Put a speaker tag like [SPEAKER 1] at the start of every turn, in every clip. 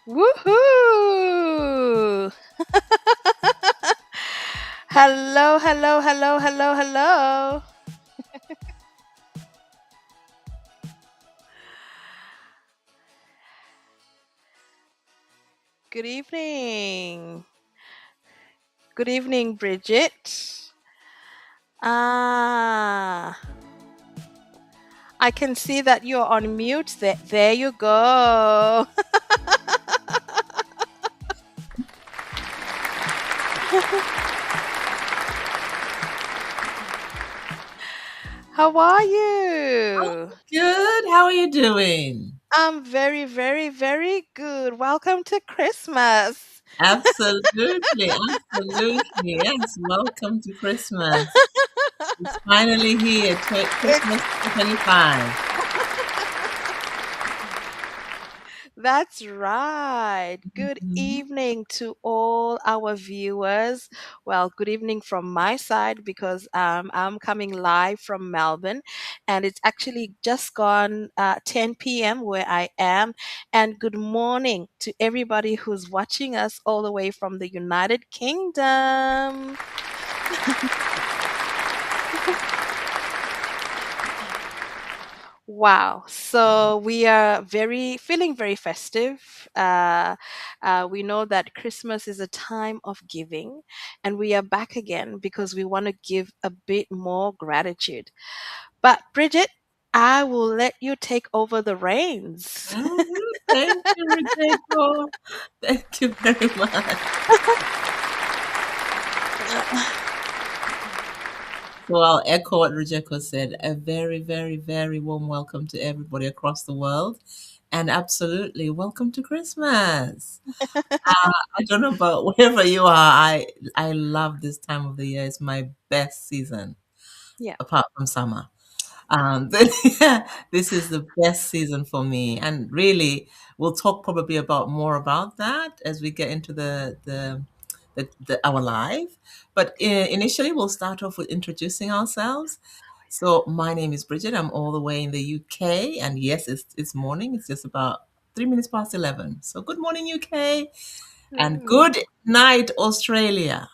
[SPEAKER 1] Woohoo! Hello, hello, hello, hello, hello. Good evening. Good evening, Bridget. Ah, I can see that you're on mute. There you go. How are you?
[SPEAKER 2] Good. How are you doing?
[SPEAKER 1] I'm very, very, very good. Welcome to Christmas.
[SPEAKER 2] Absolutely. Absolutely. Yes. Welcome to Christmas. It's finally here. Christmas
[SPEAKER 1] It's
[SPEAKER 2] 2025.
[SPEAKER 1] That's right. Good
[SPEAKER 2] Mhm.
[SPEAKER 1] evening to all our viewers. Well, good evening from my side because I'm coming live from Melbourne and it's actually just gone 10 p.m. where I am. And good morning to everybody who's watching us all the way from the United Kingdom. Wow. So we are feeling very festive. We know that Christmas is a time of giving, and we are back again because we want to give a bit more gratitude. But Bridget, I will let you take over the reins.
[SPEAKER 2] Thank you, Rebecca. Thank you very much. So I'll echo what Rebecca said. A very, very, very warm welcome to everybody across the world. And absolutely, welcome to Christmas. I don't know about wherever you are. I love this time of the year. It's my best season,
[SPEAKER 1] Yeah.
[SPEAKER 2] apart from summer. This is the best season for me, and really, we'll talk probably about more about that as we get into our live. But initially, we'll start off with introducing ourselves. So, my name is Bridget. I'm all the way in the UK, and yes, it's morning. It's just about 3 minutes past 11. So, good morning, UK. And
[SPEAKER 1] Mm.
[SPEAKER 2] good night, Australia.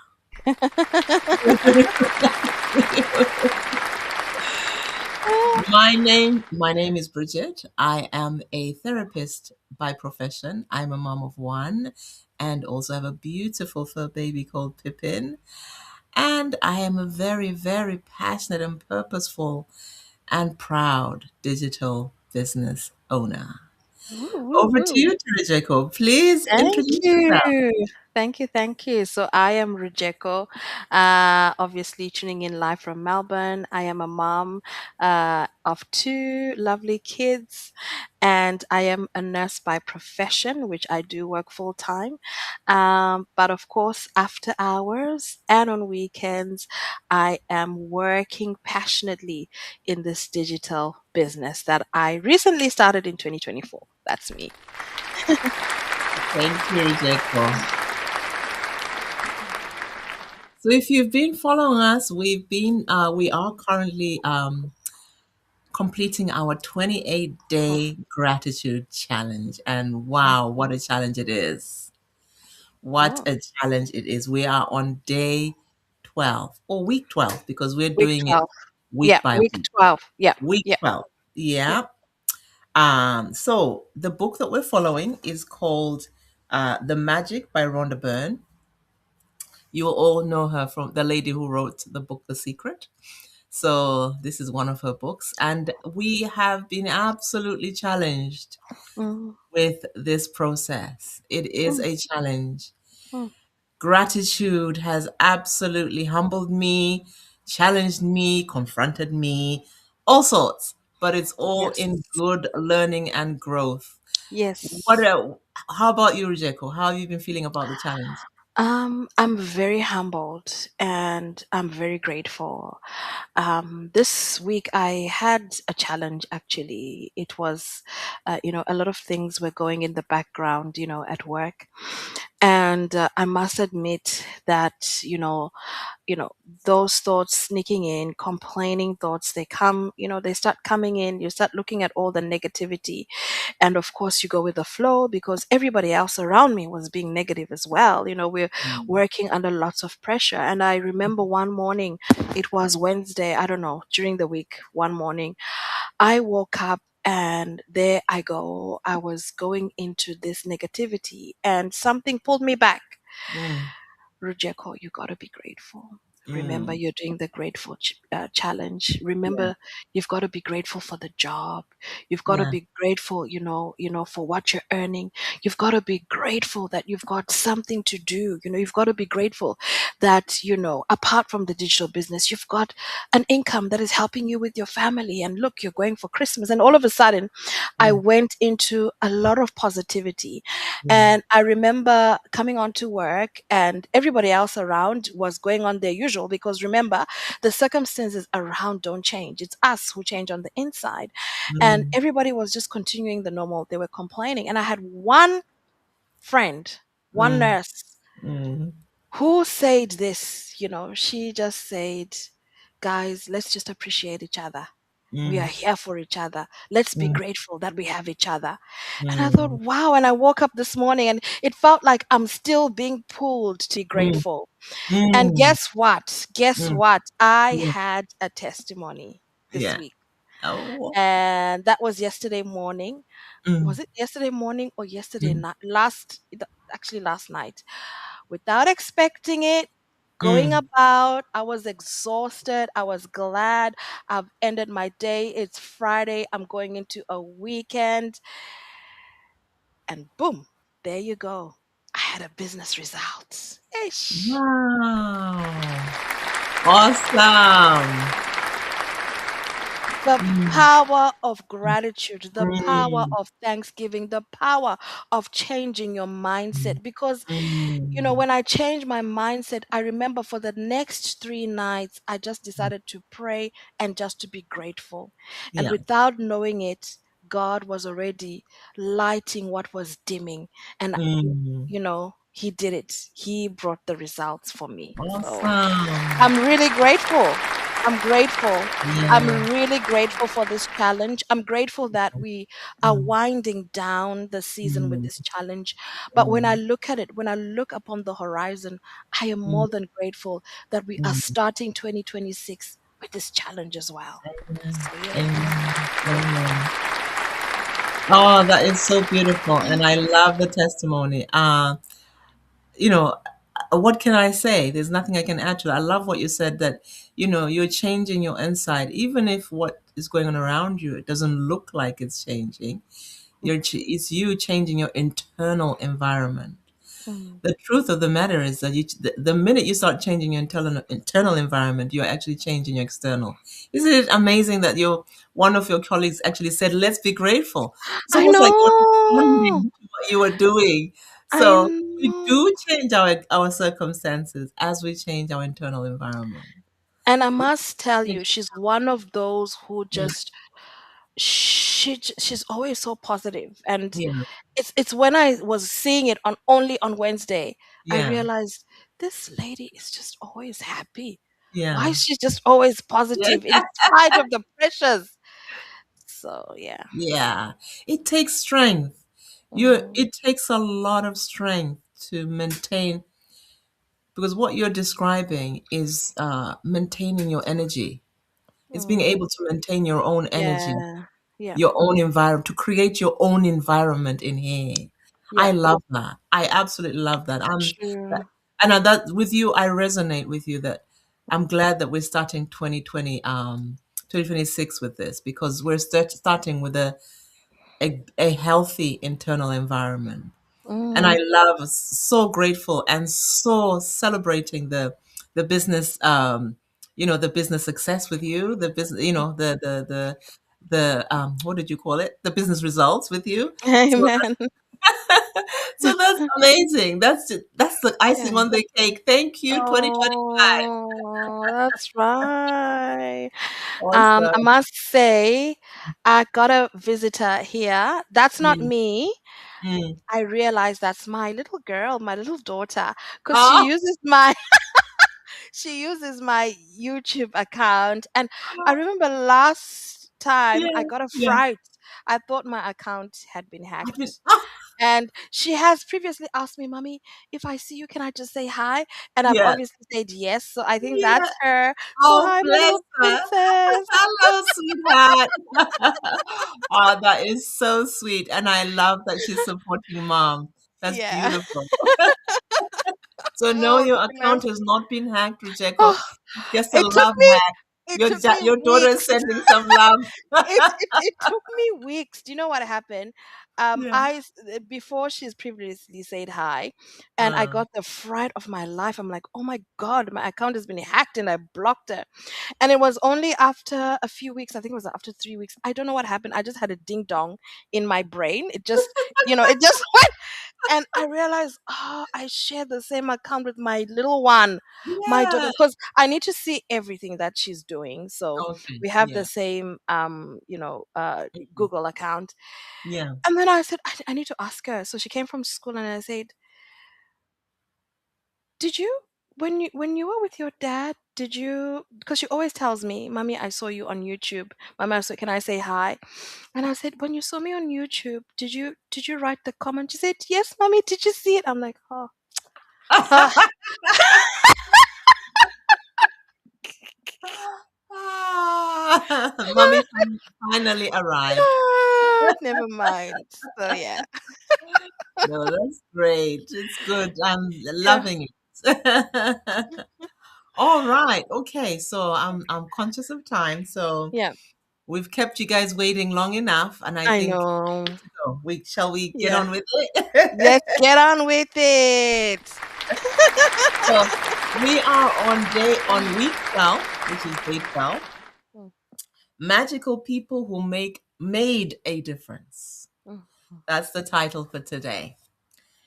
[SPEAKER 2] My name is Bridget. I am a therapist by profession. I'm a mom of one and also have a beautiful fur baby called Pippin. And I am a very, very passionate and purposeful and proud digital business owner.
[SPEAKER 1] Woo, woo,
[SPEAKER 2] Over to
[SPEAKER 1] woo.
[SPEAKER 2] you, Tara Jacob. Please
[SPEAKER 1] Thank
[SPEAKER 2] introduce yourself.
[SPEAKER 1] you. Thank you. Thank you. So I am Rujeko, obviously tuning in live from Melbourne. I am a mom of two lovely kids, and I am a nurse by profession, which I do work full time. But of course, after hours and on weekends, I am working passionately in this digital business that I recently started in 2024. That's me.
[SPEAKER 2] Thank you, Jacob. So if you've been following us, we are currently completing our 28-day gratitude challenge. And wow, what a challenge it is. What
[SPEAKER 1] Mhm.
[SPEAKER 2] a challenge it is. We are on day 12 or week 12 because we're
[SPEAKER 1] Week
[SPEAKER 2] doing it
[SPEAKER 1] 12. Yeah,
[SPEAKER 2] week by
[SPEAKER 1] week
[SPEAKER 2] week.
[SPEAKER 1] 12. Yeah,
[SPEAKER 2] Week
[SPEAKER 1] yeah,
[SPEAKER 2] 12.
[SPEAKER 1] yeah.
[SPEAKER 2] Yeah. So the book that we're following is called The Magic by Rhonda Byrne. You will all know her from the lady who wrote the book The Secret. So this is one of her books, and we have been absolutely challenged
[SPEAKER 1] Mm,
[SPEAKER 2] with this process. It is
[SPEAKER 1] mm,
[SPEAKER 2] a challenge.
[SPEAKER 1] mm.
[SPEAKER 2] Gratitude has absolutely humbled me, challenged me, confronted me, all sorts, but it's all
[SPEAKER 1] Yes,
[SPEAKER 2] in good learning and growth. What
[SPEAKER 1] yes.
[SPEAKER 2] a, how about you, Rejeko? How have you been feeling about the challenge?
[SPEAKER 1] I'm very humbled and I'm very grateful. This week I had a challenge actually. It was, a lot of things were going in the background, at work. And I must admit that, you know those thoughts sneaking in, complaining thoughts, they come, they start coming in. You start looking at all the negativity, and of course you go with the flow because everybody else around me was being negative as well. We're
[SPEAKER 2] Mm.
[SPEAKER 1] working under lots of pressure. And I remember one morning, it was Wednesday, I don't know, during the week, one morning I woke up and there I go. I was going into this negativity and something pulled me back.
[SPEAKER 2] Mm.
[SPEAKER 1] Rujeko, you got to be grateful. Remember,
[SPEAKER 2] Mm.
[SPEAKER 1] you're doing the grateful challenge.
[SPEAKER 2] Yeah.
[SPEAKER 1] Remember, you've got to be grateful for the job. You've got to
[SPEAKER 2] Yeah.
[SPEAKER 1] be grateful, for what you're earning. You've got to be grateful that you've got something to do. You've got to be grateful that, apart from the digital business, you've got an income that is helping you with your family. And look, you're going for Christmas. And all of a sudden, I
[SPEAKER 2] Mm.
[SPEAKER 1] went into a lot of positivity.
[SPEAKER 2] Yeah.
[SPEAKER 1] And I remember coming on to work and everybody else around was going on their usual because remember, the circumstances around don't change. It's us who change on the inside. And
[SPEAKER 2] Mm.
[SPEAKER 1] everybody was just continuing the normal. They were complaining. And I had one friend, one
[SPEAKER 2] Mm.
[SPEAKER 1] nurse
[SPEAKER 2] Mm.
[SPEAKER 1] who said this, she just said, guys, let's just appreciate each other. We are
[SPEAKER 2] Mm.
[SPEAKER 1] here for each other. Let's be
[SPEAKER 2] Mm.
[SPEAKER 1] grateful that we have each other. And I thought,
[SPEAKER 2] Mm.
[SPEAKER 1] wow. And I woke up this morning and it felt like I'm still being pulled to be
[SPEAKER 2] Mm.
[SPEAKER 1] grateful. And
[SPEAKER 2] Mm.
[SPEAKER 1] guess what? Guess
[SPEAKER 2] Mm.
[SPEAKER 1] what? I
[SPEAKER 2] Mm.
[SPEAKER 1] had a testimony this
[SPEAKER 2] Yeah.
[SPEAKER 1] week.
[SPEAKER 2] Oh.
[SPEAKER 1] And that was yesterday morning.
[SPEAKER 2] Mm.
[SPEAKER 1] Was it yesterday morning or yesterday
[SPEAKER 2] Mm.
[SPEAKER 1] night? Actually last night. Without expecting it, going
[SPEAKER 2] Mm.
[SPEAKER 1] about, I was exhausted. I was glad I've ended my day. It's Friday. I'm going into a weekend. And boom, there you go. I had a business result. Ish.
[SPEAKER 2] Wow. Awesome.
[SPEAKER 1] The
[SPEAKER 2] Mm.
[SPEAKER 1] power of gratitude, the power
[SPEAKER 2] Mm.
[SPEAKER 1] of thanksgiving, the power of changing your
[SPEAKER 2] Mm.
[SPEAKER 1] mindset. Because,
[SPEAKER 2] Mm.
[SPEAKER 1] when I changed my mindset, I remember for the next 3 nights, I just decided to pray and just to be grateful. And
[SPEAKER 2] Yeah.
[SPEAKER 1] without knowing it, God was already lighting what was dimming. And
[SPEAKER 2] Mm.
[SPEAKER 1] he did it. He brought the results for me. So
[SPEAKER 2] Awesome.
[SPEAKER 1] I'm really grateful. I'm grateful. I'm
[SPEAKER 2] Yeah.
[SPEAKER 1] really grateful for this challenge. I'm grateful that we are
[SPEAKER 2] Mm.
[SPEAKER 1] winding down the season with
[SPEAKER 2] Mm.
[SPEAKER 1] this challenge. But when I
[SPEAKER 2] Mm.
[SPEAKER 1] look at it, when I look upon the horizon, I am
[SPEAKER 2] Mm.
[SPEAKER 1] more than grateful that we are
[SPEAKER 2] Mm.
[SPEAKER 1] starting 2026 with this challenge as well.
[SPEAKER 2] Amen.
[SPEAKER 1] So, yeah.
[SPEAKER 2] Amen. Amen. Oh, that is so beautiful, and I love the testimony. You know, what can I say? There's nothing I can add to that. I love what you said that, you're changing your inside, even if what is going on around you, it doesn't look like it's changing. It's you changing your internal environment.
[SPEAKER 1] Mm.
[SPEAKER 2] The truth of the matter is that the minute you start changing your internal environment, you're actually changing your external. Isn't it amazing that one of your colleagues actually said, "Let's be grateful." It's
[SPEAKER 1] I
[SPEAKER 2] almost like you're
[SPEAKER 1] know.
[SPEAKER 2] responding to what you were doing.
[SPEAKER 1] I
[SPEAKER 2] So we
[SPEAKER 1] know.
[SPEAKER 2] do change our circumstances as we change our internal environment.
[SPEAKER 1] And I must tell
[SPEAKER 2] Change-
[SPEAKER 1] you, she's one of those who
[SPEAKER 2] Yeah,
[SPEAKER 1] just she's always so positive. And
[SPEAKER 2] yeah,
[SPEAKER 1] it's when I was seeing it on only on Wednesday, I
[SPEAKER 2] yeah,
[SPEAKER 1] realized this lady is just always happy. Why
[SPEAKER 2] yeah,
[SPEAKER 1] is she just always
[SPEAKER 2] yeah,
[SPEAKER 1] positive in spite of the pressures? So yeah.
[SPEAKER 2] yeah. It takes strength.
[SPEAKER 1] Mhm.
[SPEAKER 2] It takes a lot of strength to maintain, because what you're describing is maintaining your energy. It's being
[SPEAKER 1] Mm.
[SPEAKER 2] able to maintain your own energy,
[SPEAKER 1] Yeah. Yeah.
[SPEAKER 2] your own environment, to create your own environment in here.
[SPEAKER 1] Yeah.
[SPEAKER 2] I love that. I absolutely love that.
[SPEAKER 1] True.
[SPEAKER 2] That with you, I resonate with you that I'm glad that we're starting 2026 with this, because we're starting with a healthy internal environment. And I
[SPEAKER 1] Mm.
[SPEAKER 2] love, so grateful and so celebrating the business, the business success with you, the business, the what did you call it, the business results with you. So
[SPEAKER 1] Amen.
[SPEAKER 2] so that's amazing. That's the icing
[SPEAKER 1] Yeah.
[SPEAKER 2] on the cake. Thank you, 2025.
[SPEAKER 1] Oh, that's right. I
[SPEAKER 2] Awesome.
[SPEAKER 1] must say, I got a visitor here. That's not
[SPEAKER 2] Yeah.
[SPEAKER 1] me.
[SPEAKER 2] Mm.
[SPEAKER 1] I realized that's my little girl, my little daughter, because
[SPEAKER 2] Oh,
[SPEAKER 1] she uses my YouTube account. And I remember last time
[SPEAKER 2] yeah,
[SPEAKER 1] I got a
[SPEAKER 2] yeah.
[SPEAKER 1] fright. I thought my account had been
[SPEAKER 2] I mean,
[SPEAKER 1] hacked. And she has previously asked me, Mommy, if I see you, can I just say hi? And I've
[SPEAKER 2] yeah,
[SPEAKER 1] obviously said yes. So I think
[SPEAKER 2] yeah.
[SPEAKER 1] that's her. So
[SPEAKER 2] Oh,
[SPEAKER 1] hi, my
[SPEAKER 2] bless
[SPEAKER 1] little
[SPEAKER 2] her.
[SPEAKER 1] princess.
[SPEAKER 2] Hello, sweetheart. Oh, that is so sweet. And I love that she's supporting mom. That's
[SPEAKER 1] Yeah.
[SPEAKER 2] beautiful. So no,
[SPEAKER 1] Oh
[SPEAKER 2] your
[SPEAKER 1] goodness.
[SPEAKER 2] account has not been hacked, Rijeko.
[SPEAKER 1] Oh,
[SPEAKER 2] It's just a
[SPEAKER 1] it took
[SPEAKER 2] love
[SPEAKER 1] me
[SPEAKER 2] hack.
[SPEAKER 1] it took me
[SPEAKER 2] Your daughter is
[SPEAKER 1] weeks.
[SPEAKER 2] sending some love.
[SPEAKER 1] It took me weeks. Do you know what happened?
[SPEAKER 2] Yeah.
[SPEAKER 1] Before she's previously said hi, and I
[SPEAKER 2] Uh,
[SPEAKER 1] got the fright of my life. I'm like, oh my god, my account has been hacked, and I blocked her. And it was only after a few weeks. I think it was after 3 weeks. I don't know what happened. I just had a ding dong in my brain. It just, it just went, and I realized, oh, I share the same account with my little one, my daughter,
[SPEAKER 2] yeah.
[SPEAKER 1] because I need to see everything that she's doing. So
[SPEAKER 2] Okay.
[SPEAKER 1] we have the
[SPEAKER 2] Yeah.
[SPEAKER 1] same,
[SPEAKER 2] Mhm.
[SPEAKER 1] Google account.
[SPEAKER 2] Yeah.
[SPEAKER 1] And then I said, I need to ask her. So she came from school, and I said, did you, when you were with your dad, did you, because she always tells me, Mommy, I saw you on YouTube. Mama, so can I say hi? And I said, when you saw me on YouTube, did you write the comment? She said, yes, Mommy, did you see it? I'm like, oh.
[SPEAKER 2] Mommy finally arrived.
[SPEAKER 1] Never mind. So yeah.
[SPEAKER 2] No, that's great. It's good. I'm
[SPEAKER 1] Yeah.
[SPEAKER 2] loving it. All right. Okay. So I'm conscious of time. So
[SPEAKER 1] Yeah.
[SPEAKER 2] we've kept you guys waiting long enough, and I
[SPEAKER 1] I
[SPEAKER 2] think
[SPEAKER 1] know.
[SPEAKER 2] we shall we get
[SPEAKER 1] Yeah.
[SPEAKER 2] on with it?
[SPEAKER 1] Let's get on with it.
[SPEAKER 2] So we are on week 12, which is day 12.
[SPEAKER 1] Mm,
[SPEAKER 2] Magical people who made a difference.
[SPEAKER 1] mm,
[SPEAKER 2] That's the title for today.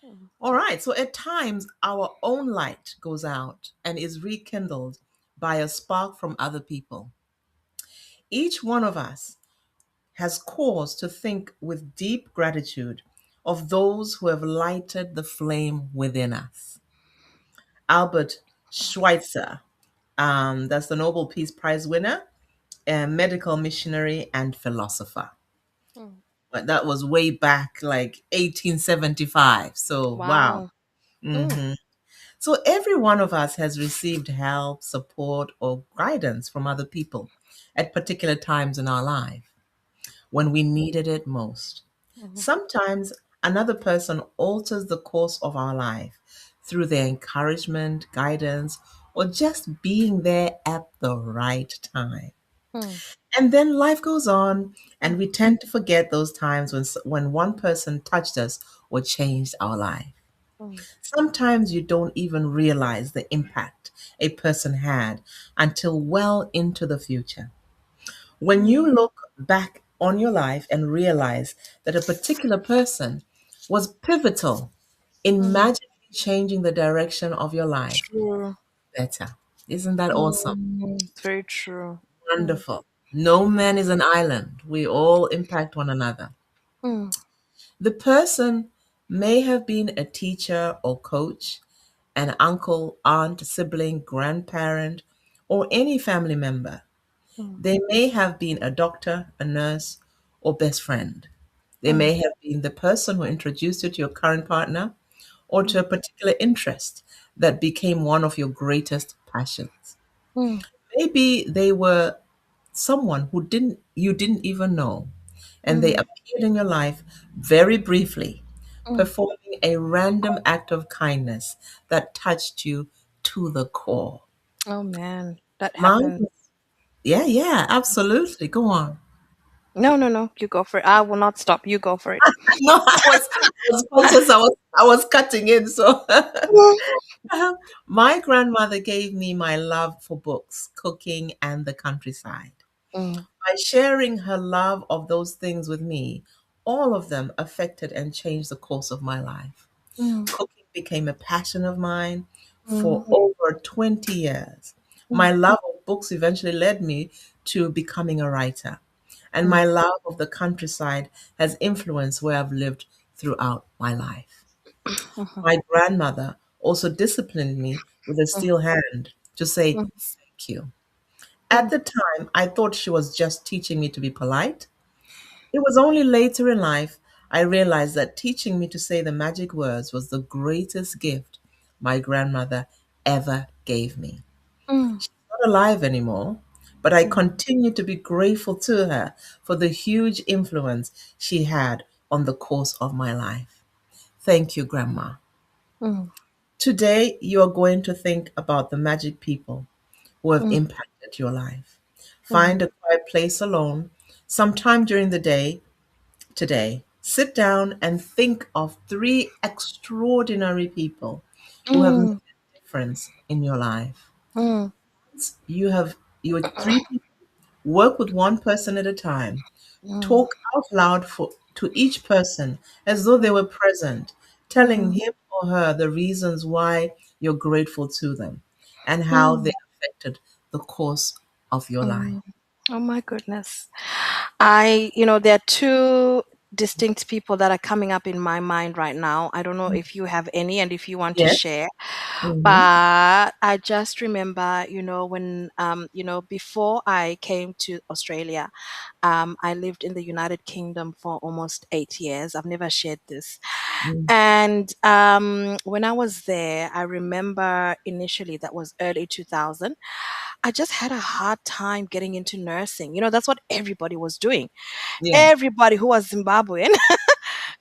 [SPEAKER 1] mm,
[SPEAKER 2] All right. So at times our own light goes out and is rekindled by a spark from other people. Each one of us has cause to think with deep gratitude of those who have lighted the flame within us. Albert Schweitzer, that's the Nobel Peace Prize winner, a medical missionary and philosopher.
[SPEAKER 1] mm.
[SPEAKER 2] But that was way back like 1875. So, wow.
[SPEAKER 1] Wow. Mm,
[SPEAKER 2] hmm So, every one of us has received help, support, or guidance from other people at particular times in our life when we needed it most.
[SPEAKER 1] mhm,
[SPEAKER 2] Sometimes another person alters the course of our life through their encouragement, guidance, or just being there at the right time.
[SPEAKER 1] mm,
[SPEAKER 2] And then life goes on, and
[SPEAKER 1] mm,
[SPEAKER 2] we tend to forget those times when one person touched us or changed our life.
[SPEAKER 1] mm,
[SPEAKER 2] Sometimes you don't even realize the impact a person had until well into the future. When
[SPEAKER 1] mm,
[SPEAKER 2] you look back on your life and realize that a particular person was pivotal in
[SPEAKER 1] mm.
[SPEAKER 2] magically changing the direction of your life
[SPEAKER 1] True.
[SPEAKER 2] better. Isn't that awesome?
[SPEAKER 1] It's very true. Mm,
[SPEAKER 2] Wonderful. No man is an island. We all impact one another.
[SPEAKER 1] mm,
[SPEAKER 2] The person may have been a teacher or coach, an uncle, aunt, sibling, grandparent, or any family member.
[SPEAKER 1] mm,
[SPEAKER 2] They may have been a doctor, a nurse, or best friend. They
[SPEAKER 1] mm,
[SPEAKER 2] may have been the person who introduced you to your current partner or to
[SPEAKER 1] mm,
[SPEAKER 2] a particular interest that became one of your greatest passions.
[SPEAKER 1] mm,
[SPEAKER 2] Maybe they were someone who didn't you didn't even know, and they
[SPEAKER 1] mhm,
[SPEAKER 2] appeared in your life very briefly,
[SPEAKER 1] mm.
[SPEAKER 2] performing a random act of kindness that touched you to the core.
[SPEAKER 1] Oh man, that
[SPEAKER 2] Mine,
[SPEAKER 1] happened.
[SPEAKER 2] yeah, yeah, absolutely. Go on.
[SPEAKER 1] No, no, no. You go for it. I will not stop. You go for it.
[SPEAKER 2] No, I was conscious. I was cutting in. So, my grandmother gave me my love for books, cooking, and the countryside.
[SPEAKER 1] Mm,
[SPEAKER 2] By sharing her love of those things with me, all of them affected and changed the course of my life.
[SPEAKER 1] mm,
[SPEAKER 2] Cooking became a passion of mine for
[SPEAKER 1] mm,
[SPEAKER 2] over 20 years.
[SPEAKER 1] mm,
[SPEAKER 2] My love of books eventually led me to becoming a writer. And
[SPEAKER 1] mm,
[SPEAKER 2] my love of the countryside has influenced where I've lived throughout my life.
[SPEAKER 1] Mhm.
[SPEAKER 2] My grandmother also disciplined me with a steel hand to say
[SPEAKER 1] Mhm.
[SPEAKER 2] thank you. At
[SPEAKER 1] Mhm.
[SPEAKER 2] the time, I thought she was just teaching me to be polite. It was only later in life I realized that teaching me to say the magic words was the greatest gift my grandmother ever gave me.
[SPEAKER 1] Mhm.
[SPEAKER 2] She's not alive anymore, but I continue to be grateful to her for the huge influence she had on the course of my life. Thank you, Grandma.
[SPEAKER 1] Mhm.
[SPEAKER 2] Today, you are going to think about the magic people who have
[SPEAKER 1] Mhm.
[SPEAKER 2] impacted your life.
[SPEAKER 1] Mhm.
[SPEAKER 2] Find a quiet place alone, sometime during the day today. Sit down and think of three extraordinary people who have made
[SPEAKER 1] Mhm.
[SPEAKER 2] a difference in your life.
[SPEAKER 1] Mhm.
[SPEAKER 2] You have your three people. Work with one person at a time.
[SPEAKER 1] Mhm.
[SPEAKER 2] Talk out loud to each person as though they were present, telling
[SPEAKER 1] Mhm.
[SPEAKER 2] him or her the reasons why you're grateful to them and how they
[SPEAKER 1] Mhm.
[SPEAKER 2] affected the course of your life.
[SPEAKER 1] Mhm. Oh my goodness. There are two distinct people that are coming up in my mind right now. I don't know if you have any and if you want to
[SPEAKER 2] Yes.
[SPEAKER 1] share,
[SPEAKER 2] Mm-hmm.
[SPEAKER 1] but I just remember, when, before I came to Australia, I lived in the United Kingdom for almost 8 years. I've never shared this. And when I was there, I remember initially that was early 2000. I just had a hard time getting into nursing. That's what everybody was doing.
[SPEAKER 2] Yeah.
[SPEAKER 1] Everybody who was Zimbabwean,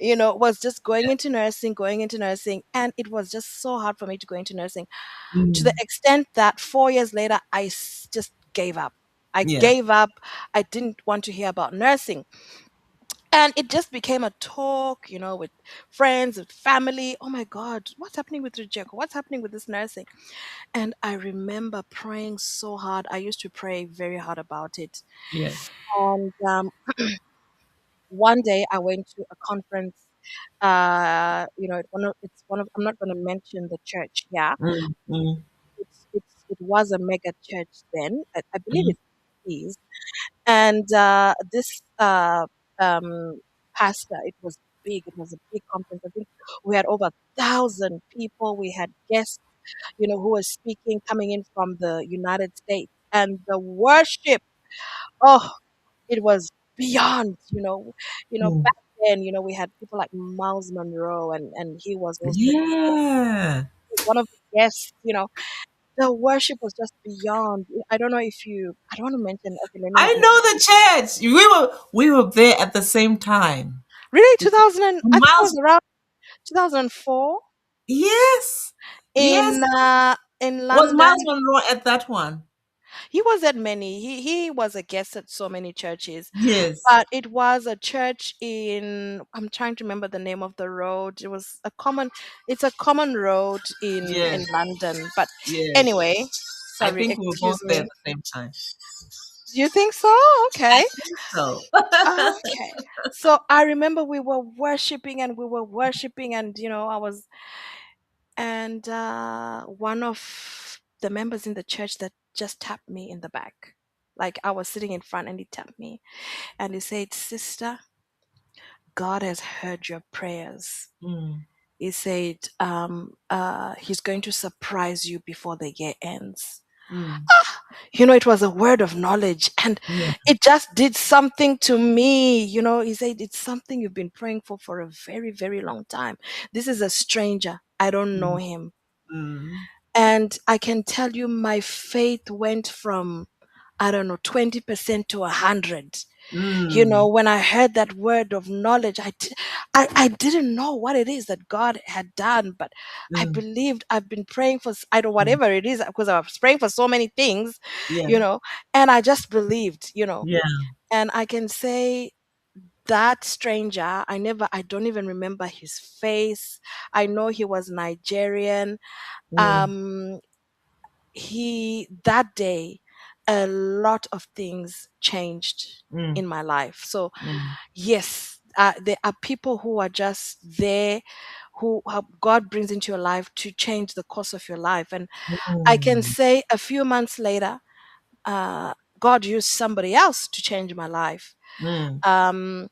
[SPEAKER 1] was just going into nursing. And it was just so hard for me to go into nursing to the
[SPEAKER 2] Mm.
[SPEAKER 1] extent that 4 years later, just gave up. I
[SPEAKER 2] Yeah.
[SPEAKER 1] gave up. I didn't want to hear about nursing. And it just became a talk, with friends, with family. Oh my God, what's happening with Rijeko? What's happening with this nursing? And I remember praying so hard. I used to pray very hard about it.
[SPEAKER 2] Yeah.
[SPEAKER 1] And one day I went to a conference. It's one of. I'm not going to mention the church. Yeah,
[SPEAKER 2] Mm, mm,
[SPEAKER 1] it was a mega church then. I believe
[SPEAKER 2] mm,
[SPEAKER 1] it is. And this pastor, it was big. It was a big conference. I think we had over 1,000 people. We had guests, who were speaking, coming in from the United States, and the worship. Oh, it was beyond.
[SPEAKER 2] mm.
[SPEAKER 1] Back then, we had people like Miles Monroe, and he was also
[SPEAKER 2] Yeah.
[SPEAKER 1] one of the guests. The worship was just beyond. I don't know if you. I don't want to mention. Okay, let me
[SPEAKER 2] I
[SPEAKER 1] not
[SPEAKER 2] know
[SPEAKER 1] mention.
[SPEAKER 2] the church. We were there at the same time.
[SPEAKER 1] Really,
[SPEAKER 2] The
[SPEAKER 1] 2000. I think it
[SPEAKER 2] Miles.
[SPEAKER 1] was around 2004
[SPEAKER 2] Yes. Yes.
[SPEAKER 1] in
[SPEAKER 2] Was
[SPEAKER 1] London.
[SPEAKER 2] Miles Monroe at that one?
[SPEAKER 1] He was at many. He was a guest at so many churches,
[SPEAKER 2] Yes.
[SPEAKER 1] but it was a church in. I'm trying to remember the name of the road. It was a common. It's a common road in
[SPEAKER 2] Yes.
[SPEAKER 1] London. But
[SPEAKER 2] Yes.
[SPEAKER 1] anyway,
[SPEAKER 2] I
[SPEAKER 1] sorry,
[SPEAKER 2] think we were both
[SPEAKER 1] excuse
[SPEAKER 2] there at
[SPEAKER 1] me.
[SPEAKER 2] the same time.
[SPEAKER 1] Do you think so?
[SPEAKER 2] I
[SPEAKER 1] Okay.
[SPEAKER 2] think so.
[SPEAKER 1] Okay. So I remember we were worshiping, and I was, and one of the members in the church that just tapped me in the back. Like I was sitting in front and he tapped me and he said, "Sister, God has heard your prayers."
[SPEAKER 2] Mm,
[SPEAKER 1] He said, he's going to surprise you before the year ends.
[SPEAKER 2] mm.
[SPEAKER 1] It was a word of knowledge and
[SPEAKER 2] Yeah.
[SPEAKER 1] it just did something to me. He said, it's something you've been praying for a very, very long time. This is a stranger. I don't know
[SPEAKER 2] Mm,
[SPEAKER 1] him.
[SPEAKER 2] mm,
[SPEAKER 1] And I can tell you, my faith went from, I don't know, 20% to 100.
[SPEAKER 2] mm,
[SPEAKER 1] When I heard that word of knowledge, I didn't know what it is that God had done, but I
[SPEAKER 2] mm,
[SPEAKER 1] believed. I've been praying for, I don't,
[SPEAKER 2] mm.
[SPEAKER 1] whatever it is, because I was praying for so many things,
[SPEAKER 2] Yeah.
[SPEAKER 1] you know, and I just believed,
[SPEAKER 2] Yeah.
[SPEAKER 1] and I can say that stranger, I don't even remember his face. I know he was Nigerian.
[SPEAKER 2] Mm,
[SPEAKER 1] Um, that day, a lot of things changed
[SPEAKER 2] mm,
[SPEAKER 1] in my life. So
[SPEAKER 2] mm,
[SPEAKER 1] yes, there are people who are just there, who God brings into your life to change the course of your life. And I can
[SPEAKER 2] mm,
[SPEAKER 1] say a few months later, God used somebody else to change my life.
[SPEAKER 2] mm,
[SPEAKER 1] Um,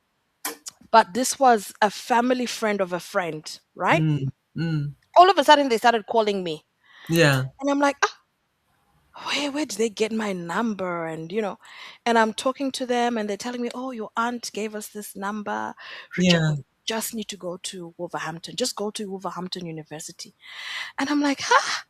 [SPEAKER 1] but this was a family friend of a friend, right?
[SPEAKER 2] Mm. Mm.
[SPEAKER 1] All of a sudden, they started calling me.
[SPEAKER 2] Yeah.
[SPEAKER 1] And I'm like, ah, where did they get my number? And, and I'm talking to them and they're telling me, oh, your aunt gave us this number.
[SPEAKER 2] Yeah.
[SPEAKER 1] Rejeko, just need to go to Wolverhampton. Just go to Wolverhampton University. And I'm like, ah,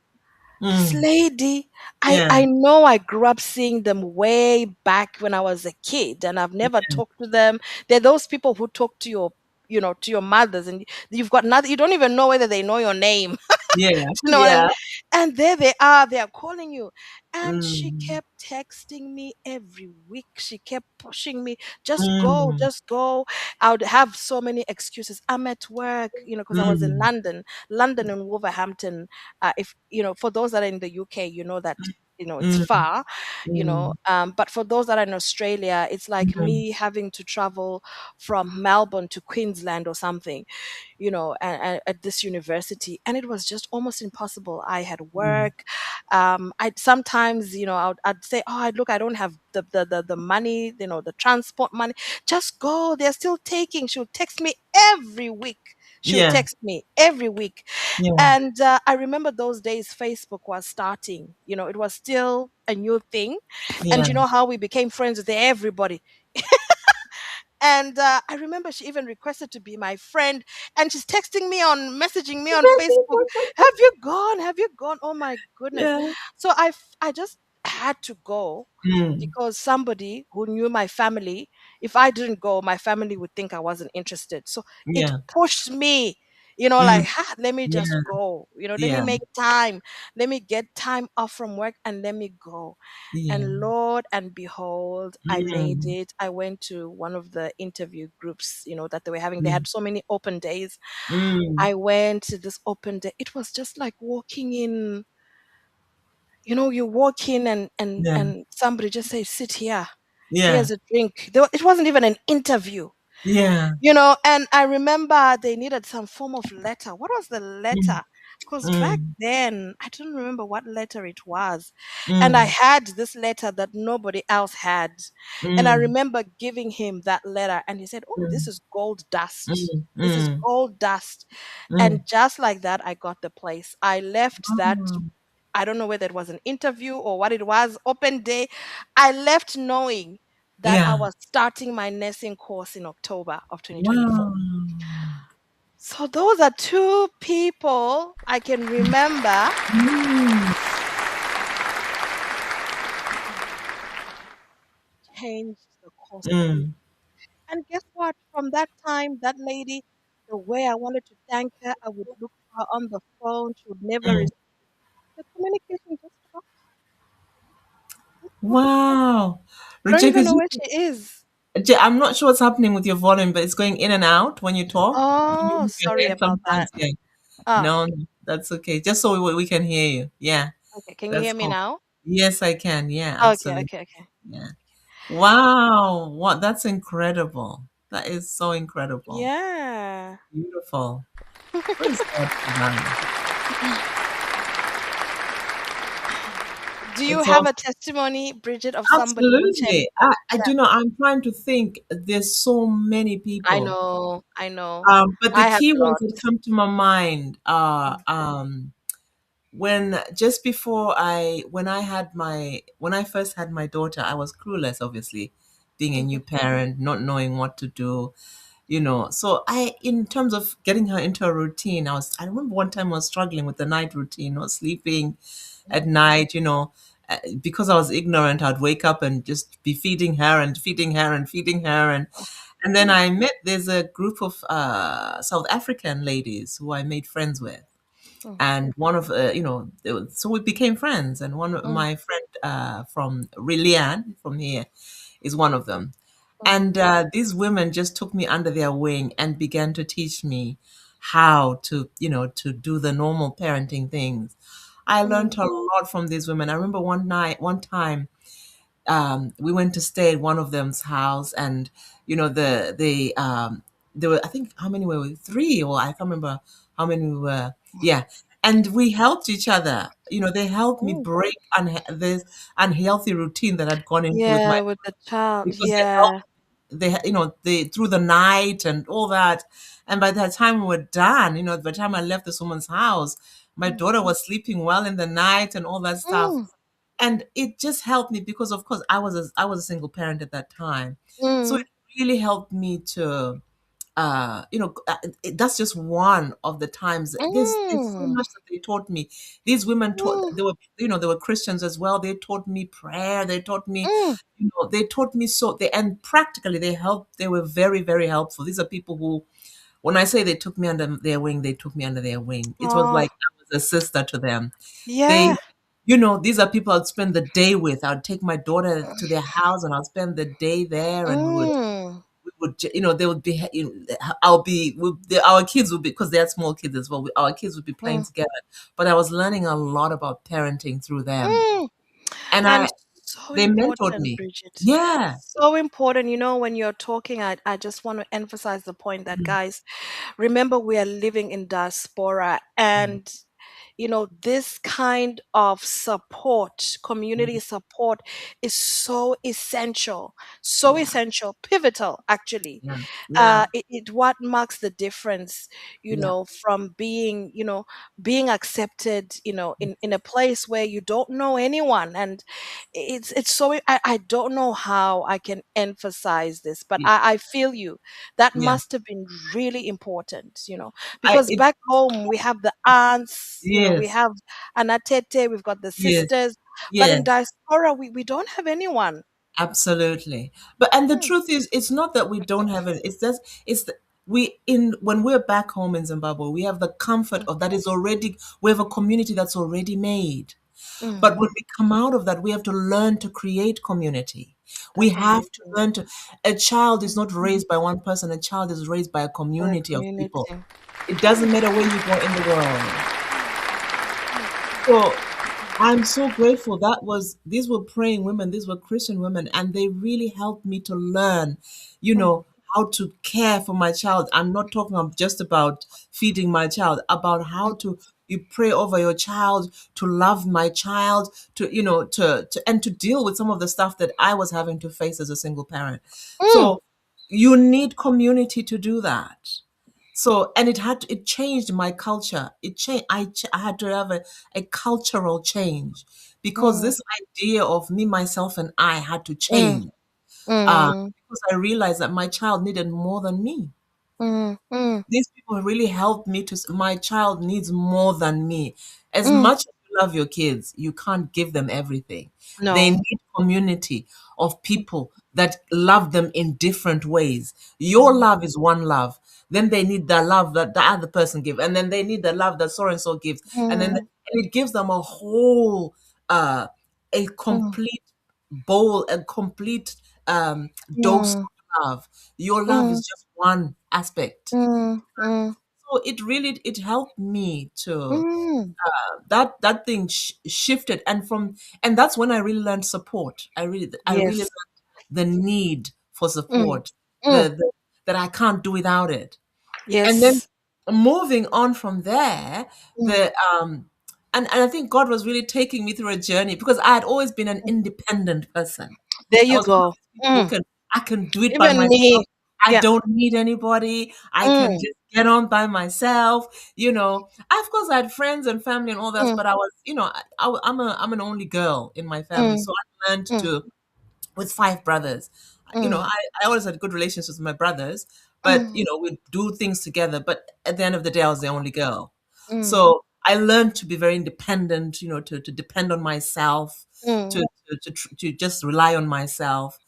[SPEAKER 1] this
[SPEAKER 2] Mm.
[SPEAKER 1] lady,
[SPEAKER 2] Yeah.
[SPEAKER 1] I know I grew up seeing them way back when I was a kid, and I've never talked to them. They're those people who talk to to your mothers, and you've got nothing. You don't even know whether they know your name.
[SPEAKER 2] Yeah.
[SPEAKER 1] You know what I mean?
[SPEAKER 2] Yeah.
[SPEAKER 1] And there they are calling you. And she
[SPEAKER 2] Mm.
[SPEAKER 1] kept texting me every week. She kept pushing me, just go,
[SPEAKER 2] Mm.
[SPEAKER 1] just go. I would have so many excuses. I'm at work, because I was in
[SPEAKER 2] Mm.
[SPEAKER 1] London and Wolverhampton. If for those that are in the UK, you know that it's
[SPEAKER 2] Mm.
[SPEAKER 1] far,
[SPEAKER 2] Mm.
[SPEAKER 1] but for those that are in Australia, it's like
[SPEAKER 2] Mm.
[SPEAKER 1] me having to travel from Melbourne to Queensland or something, at this university, and it was just almost impossible. I had
[SPEAKER 2] Mm.
[SPEAKER 1] work. I'd sometimes, I'd say, oh, look, I don't have the money, the transport money. Just go. They're still taking. She'll text me every week. She'll
[SPEAKER 2] Yeah.
[SPEAKER 1] text me every week.
[SPEAKER 2] Yeah.
[SPEAKER 1] And I remember those days Facebook was starting. It was still a new thing. And
[SPEAKER 2] Yeah.
[SPEAKER 1] you know how we became friends with everybody. And I remember she even requested to be my friend, and she's messaging me on Facebook. Have you gone? Have you gone? Oh my goodness!
[SPEAKER 2] Yeah.
[SPEAKER 1] So I just had to go
[SPEAKER 2] Mm.
[SPEAKER 1] because somebody who knew my family, if I didn't go, my family would think I wasn't interested. So it
[SPEAKER 2] Yeah.
[SPEAKER 1] pushed me.
[SPEAKER 2] Mm.
[SPEAKER 1] Like, let me
[SPEAKER 2] Yeah.
[SPEAKER 1] just go. Let me
[SPEAKER 2] Yeah.
[SPEAKER 1] make time. Let me get time off from work and let me go.
[SPEAKER 2] Yeah.
[SPEAKER 1] And Lord and behold, I made
[SPEAKER 2] Mm.
[SPEAKER 1] it. I went to one of the interview groups, that they were having. They
[SPEAKER 2] Yeah.
[SPEAKER 1] had so many open days.
[SPEAKER 2] Mm.
[SPEAKER 1] I went to this open day. It was just like walking in, you walk in
[SPEAKER 2] Yeah.
[SPEAKER 1] and somebody just says, sit here.
[SPEAKER 2] Yeah.
[SPEAKER 1] Here's a drink. It wasn't even an interview.
[SPEAKER 2] Yeah.
[SPEAKER 1] And I remember they needed some form of letter. What was the
[SPEAKER 2] Mm.
[SPEAKER 1] letter? Because back
[SPEAKER 2] Mm.
[SPEAKER 1] then, I don't remember what letter it was. And I
[SPEAKER 2] Mm.
[SPEAKER 1] had this letter that nobody else had. And I
[SPEAKER 2] Mm.
[SPEAKER 1] remember giving him that letter, and he said, oh, this
[SPEAKER 2] Mm.
[SPEAKER 1] is gold dust.
[SPEAKER 2] Mm.
[SPEAKER 1] This is
[SPEAKER 2] Mm.
[SPEAKER 1] gold dust. And
[SPEAKER 2] Mm.
[SPEAKER 1] just like that, I got the place. I left that.
[SPEAKER 2] Wow.
[SPEAKER 1] I don't know whether it was an interview or what it was, open day. I left knowing that I
[SPEAKER 2] Yeah.
[SPEAKER 1] was starting my nursing course in October of 2024.
[SPEAKER 2] Wow.
[SPEAKER 1] So those are two people I can remember
[SPEAKER 2] Mm.
[SPEAKER 1] changed the course of me.
[SPEAKER 2] Mm.
[SPEAKER 1] And guess what? From that time, that lady, the way I wanted to thank her, I would look for her on the phone. She would never
[SPEAKER 2] Mm.
[SPEAKER 1] respond. The communication just stopped. Just stopped.
[SPEAKER 2] Wow.
[SPEAKER 1] I don't
[SPEAKER 2] Rejeka,
[SPEAKER 1] even know where she is.
[SPEAKER 2] I'm not sure what's happening with your volume, but it's going in and out when you talk. When you
[SPEAKER 1] Oh,
[SPEAKER 2] move your
[SPEAKER 1] sorry
[SPEAKER 2] head
[SPEAKER 1] about that.
[SPEAKER 2] sometimes, yeah.
[SPEAKER 1] Ah,
[SPEAKER 2] No, no, that's okay. Just so we can hear you. Yeah,
[SPEAKER 1] okay. Can you
[SPEAKER 2] that's
[SPEAKER 1] hear me
[SPEAKER 2] cool.
[SPEAKER 1] now?
[SPEAKER 2] Yes, I can. Yeah,
[SPEAKER 1] Okay,
[SPEAKER 2] absolutely.
[SPEAKER 1] okay, okay.
[SPEAKER 2] Yeah. Wow. What? That's incredible. That is so incredible.
[SPEAKER 1] Yeah.
[SPEAKER 2] Beautiful. Praise God for that.
[SPEAKER 1] Do you
[SPEAKER 2] It's
[SPEAKER 1] have
[SPEAKER 2] all
[SPEAKER 1] a testimony, Bridget, of somebody who changed?
[SPEAKER 2] absolutely. I
[SPEAKER 1] Yeah,
[SPEAKER 2] do know. I'm trying to think. There's so many
[SPEAKER 1] I
[SPEAKER 2] people.
[SPEAKER 1] know, I know.
[SPEAKER 2] But the
[SPEAKER 1] I have
[SPEAKER 2] key
[SPEAKER 1] a
[SPEAKER 2] ones
[SPEAKER 1] lot.
[SPEAKER 2] that come to my mind are when just before when I first had my daughter, I was clueless, obviously, being a new
[SPEAKER 1] Mhm,
[SPEAKER 2] parent, not knowing what to do, So in terms of getting her into a routine, I remember one time I was struggling with the night routine, not sleeping at night, because I was ignorant. I'd wake up and just be feeding her and feeding her and feeding her, and then
[SPEAKER 1] mhm,
[SPEAKER 2] there's a group of South African ladies who I made friends with,
[SPEAKER 1] mhm,
[SPEAKER 2] and one of so we became friends, and one of
[SPEAKER 1] mhm,
[SPEAKER 2] my friend from Lilian from here is one of them,
[SPEAKER 1] mhm,
[SPEAKER 2] and these women just took me under their wing and began to teach me how to to do the normal parenting things. I learned
[SPEAKER 1] mhm.
[SPEAKER 2] a lot from these women. I remember one time we went to stay at one of them's house, and there were, I think, how many were we? Three, or I can't remember how many we were. Yeah, and we helped each other. They helped me
[SPEAKER 1] Mm.
[SPEAKER 2] break this unhealthy routine that I'd gone into with my
[SPEAKER 1] Yeah, with the child.
[SPEAKER 2] because they helped
[SPEAKER 1] Yeah.
[SPEAKER 2] they through the night and all that. And by the time we were done, by the time I left this woman's house, my
[SPEAKER 1] Mm,
[SPEAKER 2] daughter was sleeping well in the night and all that stuff.
[SPEAKER 1] mm,
[SPEAKER 2] And it just helped me because, of course, I was a single parent at that time. So
[SPEAKER 1] mm,
[SPEAKER 2] it really helped me to that's just one of the times. There's so
[SPEAKER 1] mm,
[SPEAKER 2] much that they taught me. These women taught,
[SPEAKER 1] mm,
[SPEAKER 2] they were Christians as well. They taught me prayer. They taught me,
[SPEAKER 1] mm,
[SPEAKER 2] they taught me and practically they helped. They were very, very helpful. These are people who, when I say they took me under their wing, they took me under their wing. It was
[SPEAKER 1] oh,
[SPEAKER 2] like I was a sister to them.
[SPEAKER 1] yeah.
[SPEAKER 2] They, these are people I'd spend the day with. I'd take my daughter to their house and I'd spend the day there, and
[SPEAKER 1] Mm,
[SPEAKER 2] they would be, I'll be, our kids would be, because they had small kids as well. Our kids would be playing
[SPEAKER 1] mm,
[SPEAKER 2] together, but I was learning a lot about parenting through them,
[SPEAKER 1] mm.
[SPEAKER 2] and
[SPEAKER 1] And so
[SPEAKER 2] they mentored
[SPEAKER 1] important,
[SPEAKER 2] me.
[SPEAKER 1] Bridget.
[SPEAKER 2] Yeah.
[SPEAKER 1] So important. When you're talking, I just want to emphasize the point that,
[SPEAKER 2] Mm,
[SPEAKER 1] guys, remember, we are living in diaspora,
[SPEAKER 2] mm,
[SPEAKER 1] and this kind of support, community
[SPEAKER 2] mm,
[SPEAKER 1] support, is so
[SPEAKER 2] yeah,
[SPEAKER 1] essential, pivotal, actually.
[SPEAKER 2] yeah, yeah,
[SPEAKER 1] It what marks the difference,
[SPEAKER 2] yeah,
[SPEAKER 1] from being accepted, in a place where you don't know anyone. And it's so, I don't know how I can emphasize this, but
[SPEAKER 2] yeah,
[SPEAKER 1] I feel you. That
[SPEAKER 2] yeah.
[SPEAKER 1] must have been really important,
[SPEAKER 2] I
[SPEAKER 1] because
[SPEAKER 2] it
[SPEAKER 1] back home we have the aunts, we
[SPEAKER 2] Yes,
[SPEAKER 1] have Anatete, we've got the
[SPEAKER 2] yes,
[SPEAKER 1] sisters, but in
[SPEAKER 2] yes.
[SPEAKER 1] diaspora we don't have anyone.
[SPEAKER 2] Absolutely. And the
[SPEAKER 1] Mm,
[SPEAKER 2] truth is, it's not that we don't have it. It's just, when we're back home in Zimbabwe, we have the comfort
[SPEAKER 1] mm,
[SPEAKER 2] of that is already, we have a community that's already made. But
[SPEAKER 1] mm.
[SPEAKER 2] when we come out of that, we have to learn to create community. We
[SPEAKER 1] That's
[SPEAKER 2] have to
[SPEAKER 1] amazing.
[SPEAKER 2] learn to, a child is
[SPEAKER 1] Mm.
[SPEAKER 2] not raised by one person, a child is raised by a
[SPEAKER 1] For a
[SPEAKER 2] community of people.
[SPEAKER 1] community.
[SPEAKER 2] It doesn't matter where you go in the world. So I'm so grateful. These were praying women, these were Christian women, and they really helped me to learn, you
[SPEAKER 1] Mm,
[SPEAKER 2] know, how to care for my child. I'm not talking just about feeding my child, about how
[SPEAKER 1] mm,
[SPEAKER 2] to you pray over your child, to love my child, and to deal with some of the stuff that I was having to face as a single parent.
[SPEAKER 1] mm,
[SPEAKER 2] So you need community to do that. So, and it changed my culture. It changed. I had to have a cultural change because
[SPEAKER 1] mm,
[SPEAKER 2] this idea of me, myself, and I had to
[SPEAKER 1] mm,
[SPEAKER 2] change.
[SPEAKER 1] mm,
[SPEAKER 2] Because I realized that my child needed more than me.
[SPEAKER 1] mm, mm,
[SPEAKER 2] These people really helped me my child needs more than me. As
[SPEAKER 1] mm.
[SPEAKER 2] much as you love your kids, you can't give them everything. They
[SPEAKER 1] No.
[SPEAKER 2] need community of people that love them in different ways. Your
[SPEAKER 1] Mm,
[SPEAKER 2] love is one love. Then they need the love that the other person gives. And then they need the love that so and so gives.
[SPEAKER 1] mm,
[SPEAKER 2] And it gives them a whole uh a
[SPEAKER 1] mm,
[SPEAKER 2] complete bowl, a complete dose
[SPEAKER 1] mm,
[SPEAKER 2] of love. Your love
[SPEAKER 1] mm,
[SPEAKER 2] is just one aspect.
[SPEAKER 1] mm, mm,
[SPEAKER 2] So it helped me to
[SPEAKER 1] mm.
[SPEAKER 2] that thing shifted, and that's when I really learned support. I really
[SPEAKER 1] Yes.
[SPEAKER 2] learned the need for
[SPEAKER 1] Mm,
[SPEAKER 2] support,
[SPEAKER 1] mm.
[SPEAKER 2] that I can't do without it. And then
[SPEAKER 1] Yes.
[SPEAKER 2] moving on from there,
[SPEAKER 1] Mm,
[SPEAKER 2] the and I think God was really taking me through a journey because I had always been an
[SPEAKER 1] mm.
[SPEAKER 2] independent person.
[SPEAKER 1] There
[SPEAKER 2] I
[SPEAKER 1] you
[SPEAKER 2] was one of
[SPEAKER 1] go.
[SPEAKER 2] these people who
[SPEAKER 1] Mm.
[SPEAKER 2] I can do it by
[SPEAKER 1] Even
[SPEAKER 2] myself.
[SPEAKER 1] me.
[SPEAKER 2] I
[SPEAKER 1] Yeah.
[SPEAKER 2] don't need anybody. I can
[SPEAKER 1] Mm,
[SPEAKER 2] just get on by myself. Of course, I had friends and family and all that,
[SPEAKER 1] mm,
[SPEAKER 2] but I was, I'm an only girl in my family,
[SPEAKER 1] mm,
[SPEAKER 2] so I learned
[SPEAKER 1] mm,
[SPEAKER 2] to with five brothers.
[SPEAKER 1] mm,
[SPEAKER 2] I always had good relationships with my brothers, but
[SPEAKER 1] mm,
[SPEAKER 2] we'd do things together. But at the end of the day, I was the only girl.
[SPEAKER 1] mm,
[SPEAKER 2] So I learned to be very independent, to depend on myself,
[SPEAKER 1] mm,
[SPEAKER 2] to just rely on myself.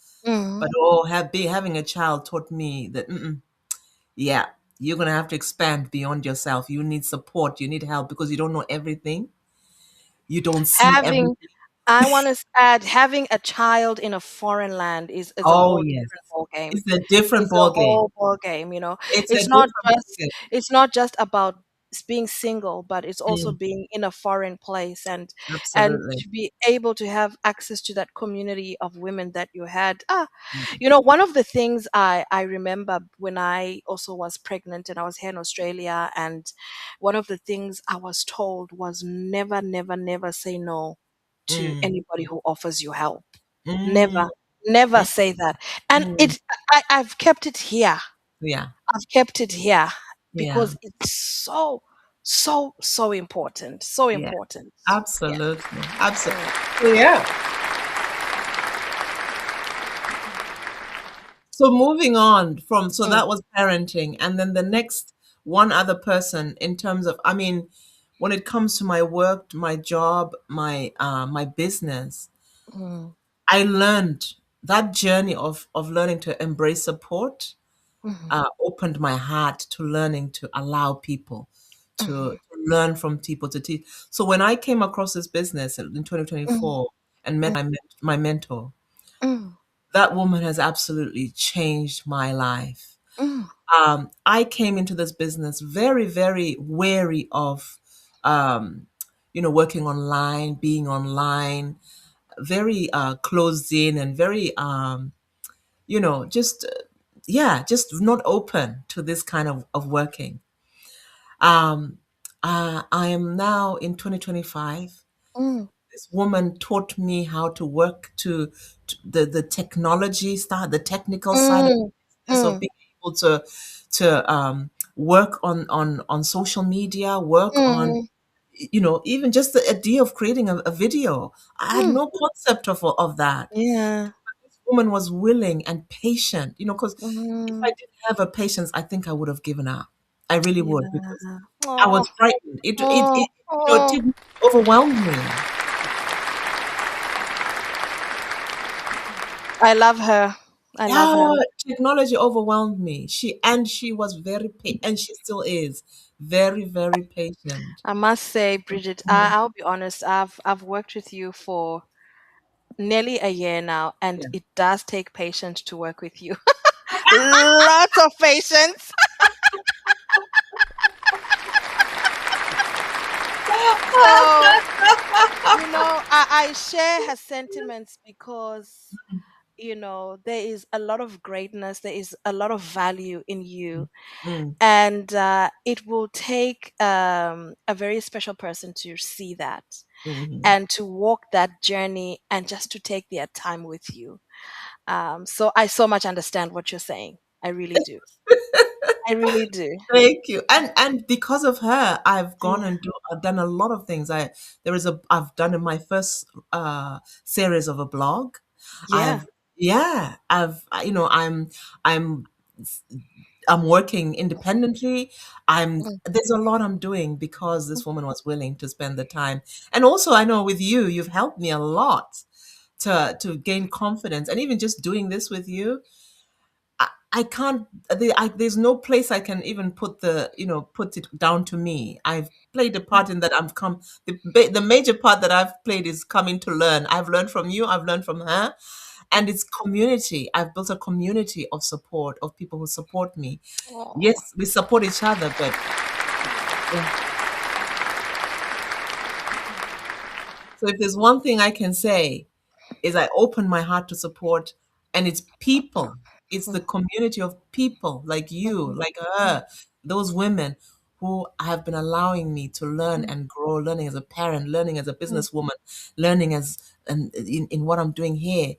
[SPEAKER 2] But
[SPEAKER 1] mm.
[SPEAKER 2] having a child taught me that, yeah, you're going to have to expand beyond yourself. You need support, you need help because you don't know everything, you don't see
[SPEAKER 1] Having,
[SPEAKER 2] everything.
[SPEAKER 1] I want to add, having a child in a foreign land is a
[SPEAKER 2] Oh,
[SPEAKER 1] whole
[SPEAKER 2] yes.
[SPEAKER 1] different ball game.
[SPEAKER 2] It's a different
[SPEAKER 1] It's a
[SPEAKER 2] ball game.
[SPEAKER 1] whole ball game.
[SPEAKER 2] It's a
[SPEAKER 1] It's not
[SPEAKER 2] different
[SPEAKER 1] just
[SPEAKER 2] ballgame.
[SPEAKER 1] it's not just about being single, but it's also
[SPEAKER 2] Mm,
[SPEAKER 1] being in a foreign place, and
[SPEAKER 2] absolutely.
[SPEAKER 1] to be able to have access to that community of women that you had.
[SPEAKER 2] Mm,
[SPEAKER 1] One of the things I remember when I also was pregnant and I was here in Australia, and one of the things I was told was never, never, never say no to
[SPEAKER 2] mm,
[SPEAKER 1] anybody who offers you help.
[SPEAKER 2] mm,
[SPEAKER 1] Never. Never say that. And
[SPEAKER 2] Mm.
[SPEAKER 1] I've kept it here.
[SPEAKER 2] Yeah.
[SPEAKER 1] I've kept it here
[SPEAKER 2] Yeah.
[SPEAKER 1] because it's so, so, so important. So
[SPEAKER 2] Yeah.
[SPEAKER 1] important. Yeah.
[SPEAKER 2] Absolutely. Absolutely.
[SPEAKER 1] Mm,
[SPEAKER 2] Yeah. So moving on from, so
[SPEAKER 1] mm,
[SPEAKER 2] that was parenting, and then the next one other person in terms of, I mean, when it comes to my work, my job, my business,
[SPEAKER 1] mm,
[SPEAKER 2] I learned that journey of learning to embrace support
[SPEAKER 1] mm,
[SPEAKER 2] opened my heart to learning to allow people
[SPEAKER 1] mm,
[SPEAKER 2] to learn from people to teach. So when I came across this business in
[SPEAKER 1] mm,
[SPEAKER 2] 2024 and met my mentor,
[SPEAKER 1] mm,
[SPEAKER 2] that woman has absolutely changed my life.
[SPEAKER 1] mm,
[SPEAKER 2] I came into this business very, very wary of, um, working online, being online, very closed in, and very, just yeah, just not open to this kind of working. Um, I am now in 2025.
[SPEAKER 1] mm,
[SPEAKER 2] This woman taught me how to work to the technology start, the technical side of
[SPEAKER 1] mm,
[SPEAKER 2] business, of
[SPEAKER 1] mm,
[SPEAKER 2] being able to work on social media, work on,
[SPEAKER 1] mm,
[SPEAKER 2] even just the idea of creating a video. I had
[SPEAKER 1] mm.
[SPEAKER 2] no concept of that.
[SPEAKER 1] Yeah.
[SPEAKER 2] This woman was willing and patient, because if I
[SPEAKER 1] Mm,
[SPEAKER 2] didn't have a patience, I think I would have given up. I really would,
[SPEAKER 1] yeah.
[SPEAKER 2] because I
[SPEAKER 1] Oh,
[SPEAKER 2] was frightened.
[SPEAKER 1] oh,
[SPEAKER 2] It
[SPEAKER 1] oh.
[SPEAKER 2] did overwhelm me.
[SPEAKER 1] I love her. I love
[SPEAKER 2] Yeah,
[SPEAKER 1] her.
[SPEAKER 2] technology overwhelmed me. She was very and she still is very, very patient.
[SPEAKER 1] I must say, Bridget,
[SPEAKER 2] Mhm.
[SPEAKER 1] I'll be honest, I've worked with you for nearly a year now, and
[SPEAKER 2] Yeah.
[SPEAKER 1] it does take patience to work with you. Lots of patience. So, I share her sentiments because, there is a lot of greatness, there is a lot of value in you.
[SPEAKER 2] Mm,
[SPEAKER 1] And it will take a very special person to see that
[SPEAKER 2] mhm.
[SPEAKER 1] and to walk that journey and just to take their time with you. So I so much understand what you're saying. I really do. I really do.
[SPEAKER 2] Thank you. And because of her,
[SPEAKER 1] Yeah.
[SPEAKER 2] I've done a lot of things. I've done in my first series of a blog.
[SPEAKER 1] Yeah.
[SPEAKER 2] I've yeah, I'm I'm working independently.
[SPEAKER 1] Mm,
[SPEAKER 2] There's a lot I'm doing because this woman was willing to spend the time. And also I know with you, you've helped me a lot to gain confidence. And even just doing this with you, I can't. There's no place I can even put it down to me. I've played a part in that. I've come. The major part that I've played is coming to learn. I've learned from you. I've learned from her, and it's community. I've built a community of support, of people who support me.
[SPEAKER 1] oh,
[SPEAKER 2] Yes, we support each other, but yeah. So if there's one thing I can say, is I open my heart to support, and it's people. It's the
[SPEAKER 1] mm,
[SPEAKER 2] community of people like you,
[SPEAKER 1] mm,
[SPEAKER 2] like her, those women who have been allowing me to learn
[SPEAKER 1] mm,
[SPEAKER 2] and grow, learning as a parent, learning as a
[SPEAKER 1] mm,
[SPEAKER 2] businesswoman, learning as in what I'm doing here,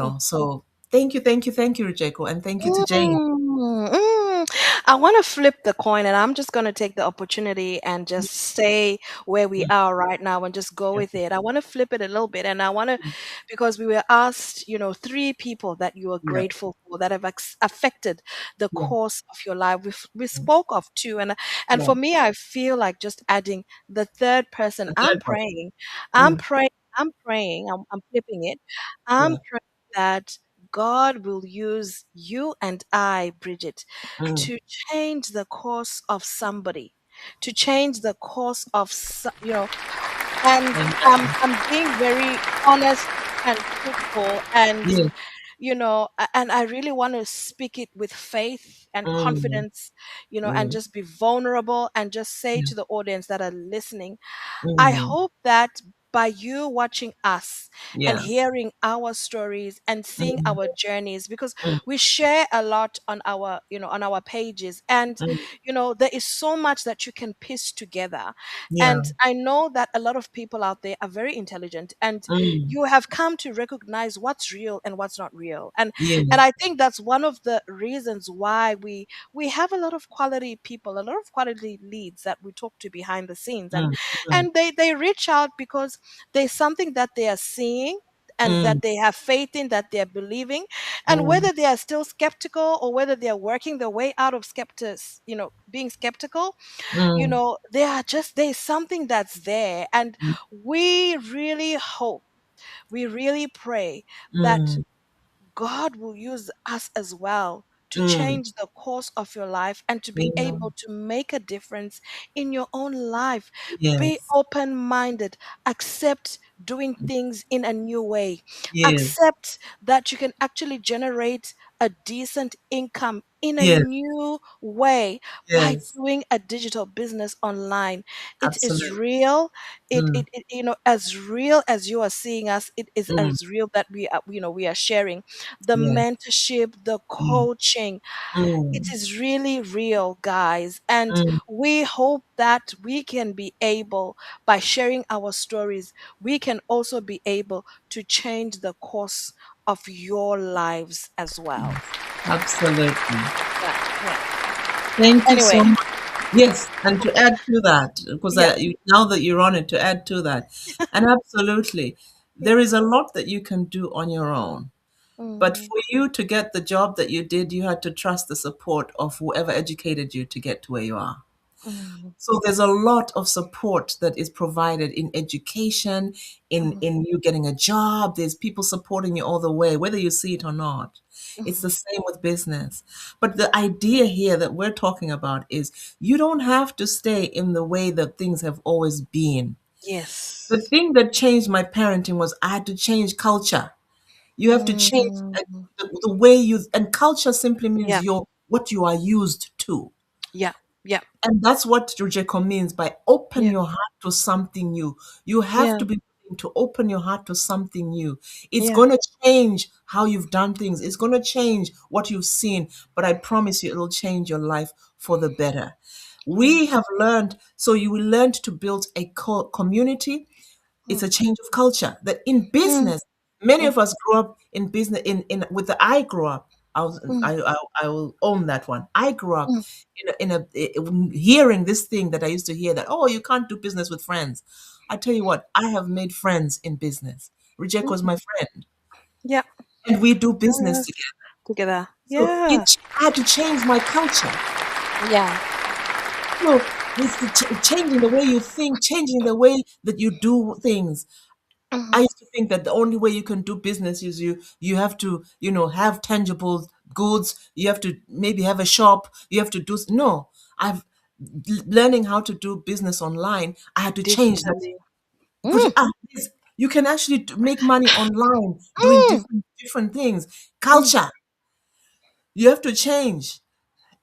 [SPEAKER 1] mm.
[SPEAKER 2] So thank you, Rejeko, and thank you to Jane.
[SPEAKER 1] Mm, mm. I want to flip the coin, and I'm just going to take the opportunity and just stay where we
[SPEAKER 2] Yeah,
[SPEAKER 1] are right now and just go
[SPEAKER 2] yeah,
[SPEAKER 1] with it. I want to flip it a little bit, and I want to, because we were asked, three people that you are
[SPEAKER 2] yeah,
[SPEAKER 1] grateful for that have affected the
[SPEAKER 2] yeah,
[SPEAKER 1] course of your life. We
[SPEAKER 2] yeah,
[SPEAKER 1] spoke of two, and
[SPEAKER 2] yeah.
[SPEAKER 1] for me, I feel like just adding the third person.
[SPEAKER 2] The
[SPEAKER 1] I'm
[SPEAKER 2] third one.
[SPEAKER 1] praying, I'm
[SPEAKER 2] Mm,
[SPEAKER 1] praying, I'm praying. I'm flipping it. I'm
[SPEAKER 2] yeah.
[SPEAKER 1] praying that God will use you and I, Bridget,
[SPEAKER 2] Mm,
[SPEAKER 1] to change the course of somebody, to change the course of, and
[SPEAKER 2] and,
[SPEAKER 1] I'm being very honest and truthful, and
[SPEAKER 2] yeah.
[SPEAKER 1] and I really want to speak it with faith and
[SPEAKER 2] Mm,
[SPEAKER 1] confidence, and
[SPEAKER 2] mm,
[SPEAKER 1] just be vulnerable and just say
[SPEAKER 2] yeah.
[SPEAKER 1] to the audience that are listening, I
[SPEAKER 2] Mm,
[SPEAKER 1] hope that. by you watching us and
[SPEAKER 2] Yeah.
[SPEAKER 1] hearing our stories and seeing
[SPEAKER 2] Mm,
[SPEAKER 1] our journeys, because
[SPEAKER 2] mm,
[SPEAKER 1] we share a lot on our, on our pages, and
[SPEAKER 2] mm.
[SPEAKER 1] there is so much that you can piece together.
[SPEAKER 2] Yeah.
[SPEAKER 1] And I know that a lot of people out there are very intelligent, and
[SPEAKER 2] Mm.
[SPEAKER 1] you have come to recognize what's real and what's not real. And
[SPEAKER 2] Yes.
[SPEAKER 1] I think that's one of the reasons why we have a lot of quality people, a lot of quality leads that we talk to behind the scenes, and
[SPEAKER 2] Mm, mm,
[SPEAKER 1] and they reach out because there's something that they are seeing and
[SPEAKER 2] mm,
[SPEAKER 1] that they have faith in, that they're believing. And
[SPEAKER 2] mm,
[SPEAKER 1] whether they are still skeptical or whether they are working their way out of being skeptical,
[SPEAKER 2] mm,
[SPEAKER 1] there's something that's there. And we really hope, we really pray that
[SPEAKER 2] mm,
[SPEAKER 1] God will use us as well to
[SPEAKER 2] mm.
[SPEAKER 1] change the course of your life and to be
[SPEAKER 2] Yeah.
[SPEAKER 1] able to make a difference in your own life. Be
[SPEAKER 2] Yes.
[SPEAKER 1] open minded, accept doing things in a new way,
[SPEAKER 2] Yes.
[SPEAKER 1] accept that you can actually generate a decent income in a
[SPEAKER 2] Yes.
[SPEAKER 1] new way by
[SPEAKER 2] Yes.
[SPEAKER 1] doing a digital business online. It is
[SPEAKER 2] Absolutely.
[SPEAKER 1] real.
[SPEAKER 2] Mm,
[SPEAKER 1] As real as you are seeing us, it is
[SPEAKER 2] mm.
[SPEAKER 1] as real that we are sharing the
[SPEAKER 2] Yes.
[SPEAKER 1] mentorship, the
[SPEAKER 2] Mm,
[SPEAKER 1] coaching. It
[SPEAKER 2] mm,
[SPEAKER 1] is really real, guys. And
[SPEAKER 2] mm.
[SPEAKER 1] we hope that we can be able, by sharing our stories, we can also be able to change the course of your lives as well.
[SPEAKER 2] Absolutely.
[SPEAKER 1] Yeah, yeah.
[SPEAKER 2] Thank you so
[SPEAKER 1] Anyway,
[SPEAKER 2] much. Yes, and to add to that, because
[SPEAKER 1] yeah.
[SPEAKER 2] now that you're on it, to add to that, and absolutely,
[SPEAKER 1] Yeah.
[SPEAKER 2] there is a lot that you can do on your own. But
[SPEAKER 1] Mm,
[SPEAKER 2] for you to get the job that you did, you had to trust the support of whoever educated you to get to where you are.
[SPEAKER 1] mm,
[SPEAKER 2] So there's a lot of support that is provided in education,
[SPEAKER 1] mm,
[SPEAKER 2] in you getting a job. There's people supporting you all the way, whether you see it or not. It's the
[SPEAKER 1] mm.
[SPEAKER 2] same with business. But the idea here that we're talking about is you don't have to stay in the way that things have always been. The
[SPEAKER 1] Yes.
[SPEAKER 2] thing that changed my parenting was I had to change culture. You have to change
[SPEAKER 1] Mm,
[SPEAKER 2] the way you, and culture simply means
[SPEAKER 1] yeah,
[SPEAKER 2] your what you are used to.
[SPEAKER 1] yeah, yeah,
[SPEAKER 2] And that's what Rujeko means by open
[SPEAKER 1] yeah,
[SPEAKER 2] your heart to something new. You have
[SPEAKER 1] yeah,
[SPEAKER 2] to be willing to open your heart to something new. It's
[SPEAKER 1] yeah.
[SPEAKER 2] going to change how you've done things. It's going to change what you've seen, but I promise you it'll change your life for the better.
[SPEAKER 1] Mm,
[SPEAKER 2] We have learned, so you will learn to build a community. It's
[SPEAKER 1] mm,
[SPEAKER 2] a change of culture that in
[SPEAKER 1] mm,
[SPEAKER 2] business, many
[SPEAKER 1] mm,
[SPEAKER 2] of us grew up in business in with the I grew up.
[SPEAKER 1] mm,
[SPEAKER 2] I will own that one. I grew up
[SPEAKER 1] mm,
[SPEAKER 2] hearing this thing that I used to hear, that oh, you can't do business with friends. I tell you what, I have made friends in business. Reject was
[SPEAKER 1] mm.
[SPEAKER 2] my friend,
[SPEAKER 1] Yeah.
[SPEAKER 2] and we do business
[SPEAKER 1] Yes.
[SPEAKER 2] together.
[SPEAKER 1] Together.
[SPEAKER 2] So
[SPEAKER 1] Yeah.
[SPEAKER 2] I had to change my culture.
[SPEAKER 1] Yeah.
[SPEAKER 2] So it's the changing the way you think, changing the way that you do things. I
[SPEAKER 1] Mhm.
[SPEAKER 2] used to think that the only way you can do business is you have to, have tangible goods. You have to maybe have a shop. You have to do no. I've learning how to do business online. I had to change that.
[SPEAKER 1] Digitally.
[SPEAKER 2] Because
[SPEAKER 1] Mm,
[SPEAKER 2] you can actually make money online doing
[SPEAKER 1] mm,
[SPEAKER 2] different things.
[SPEAKER 1] mm,
[SPEAKER 2] Culture, you have to change.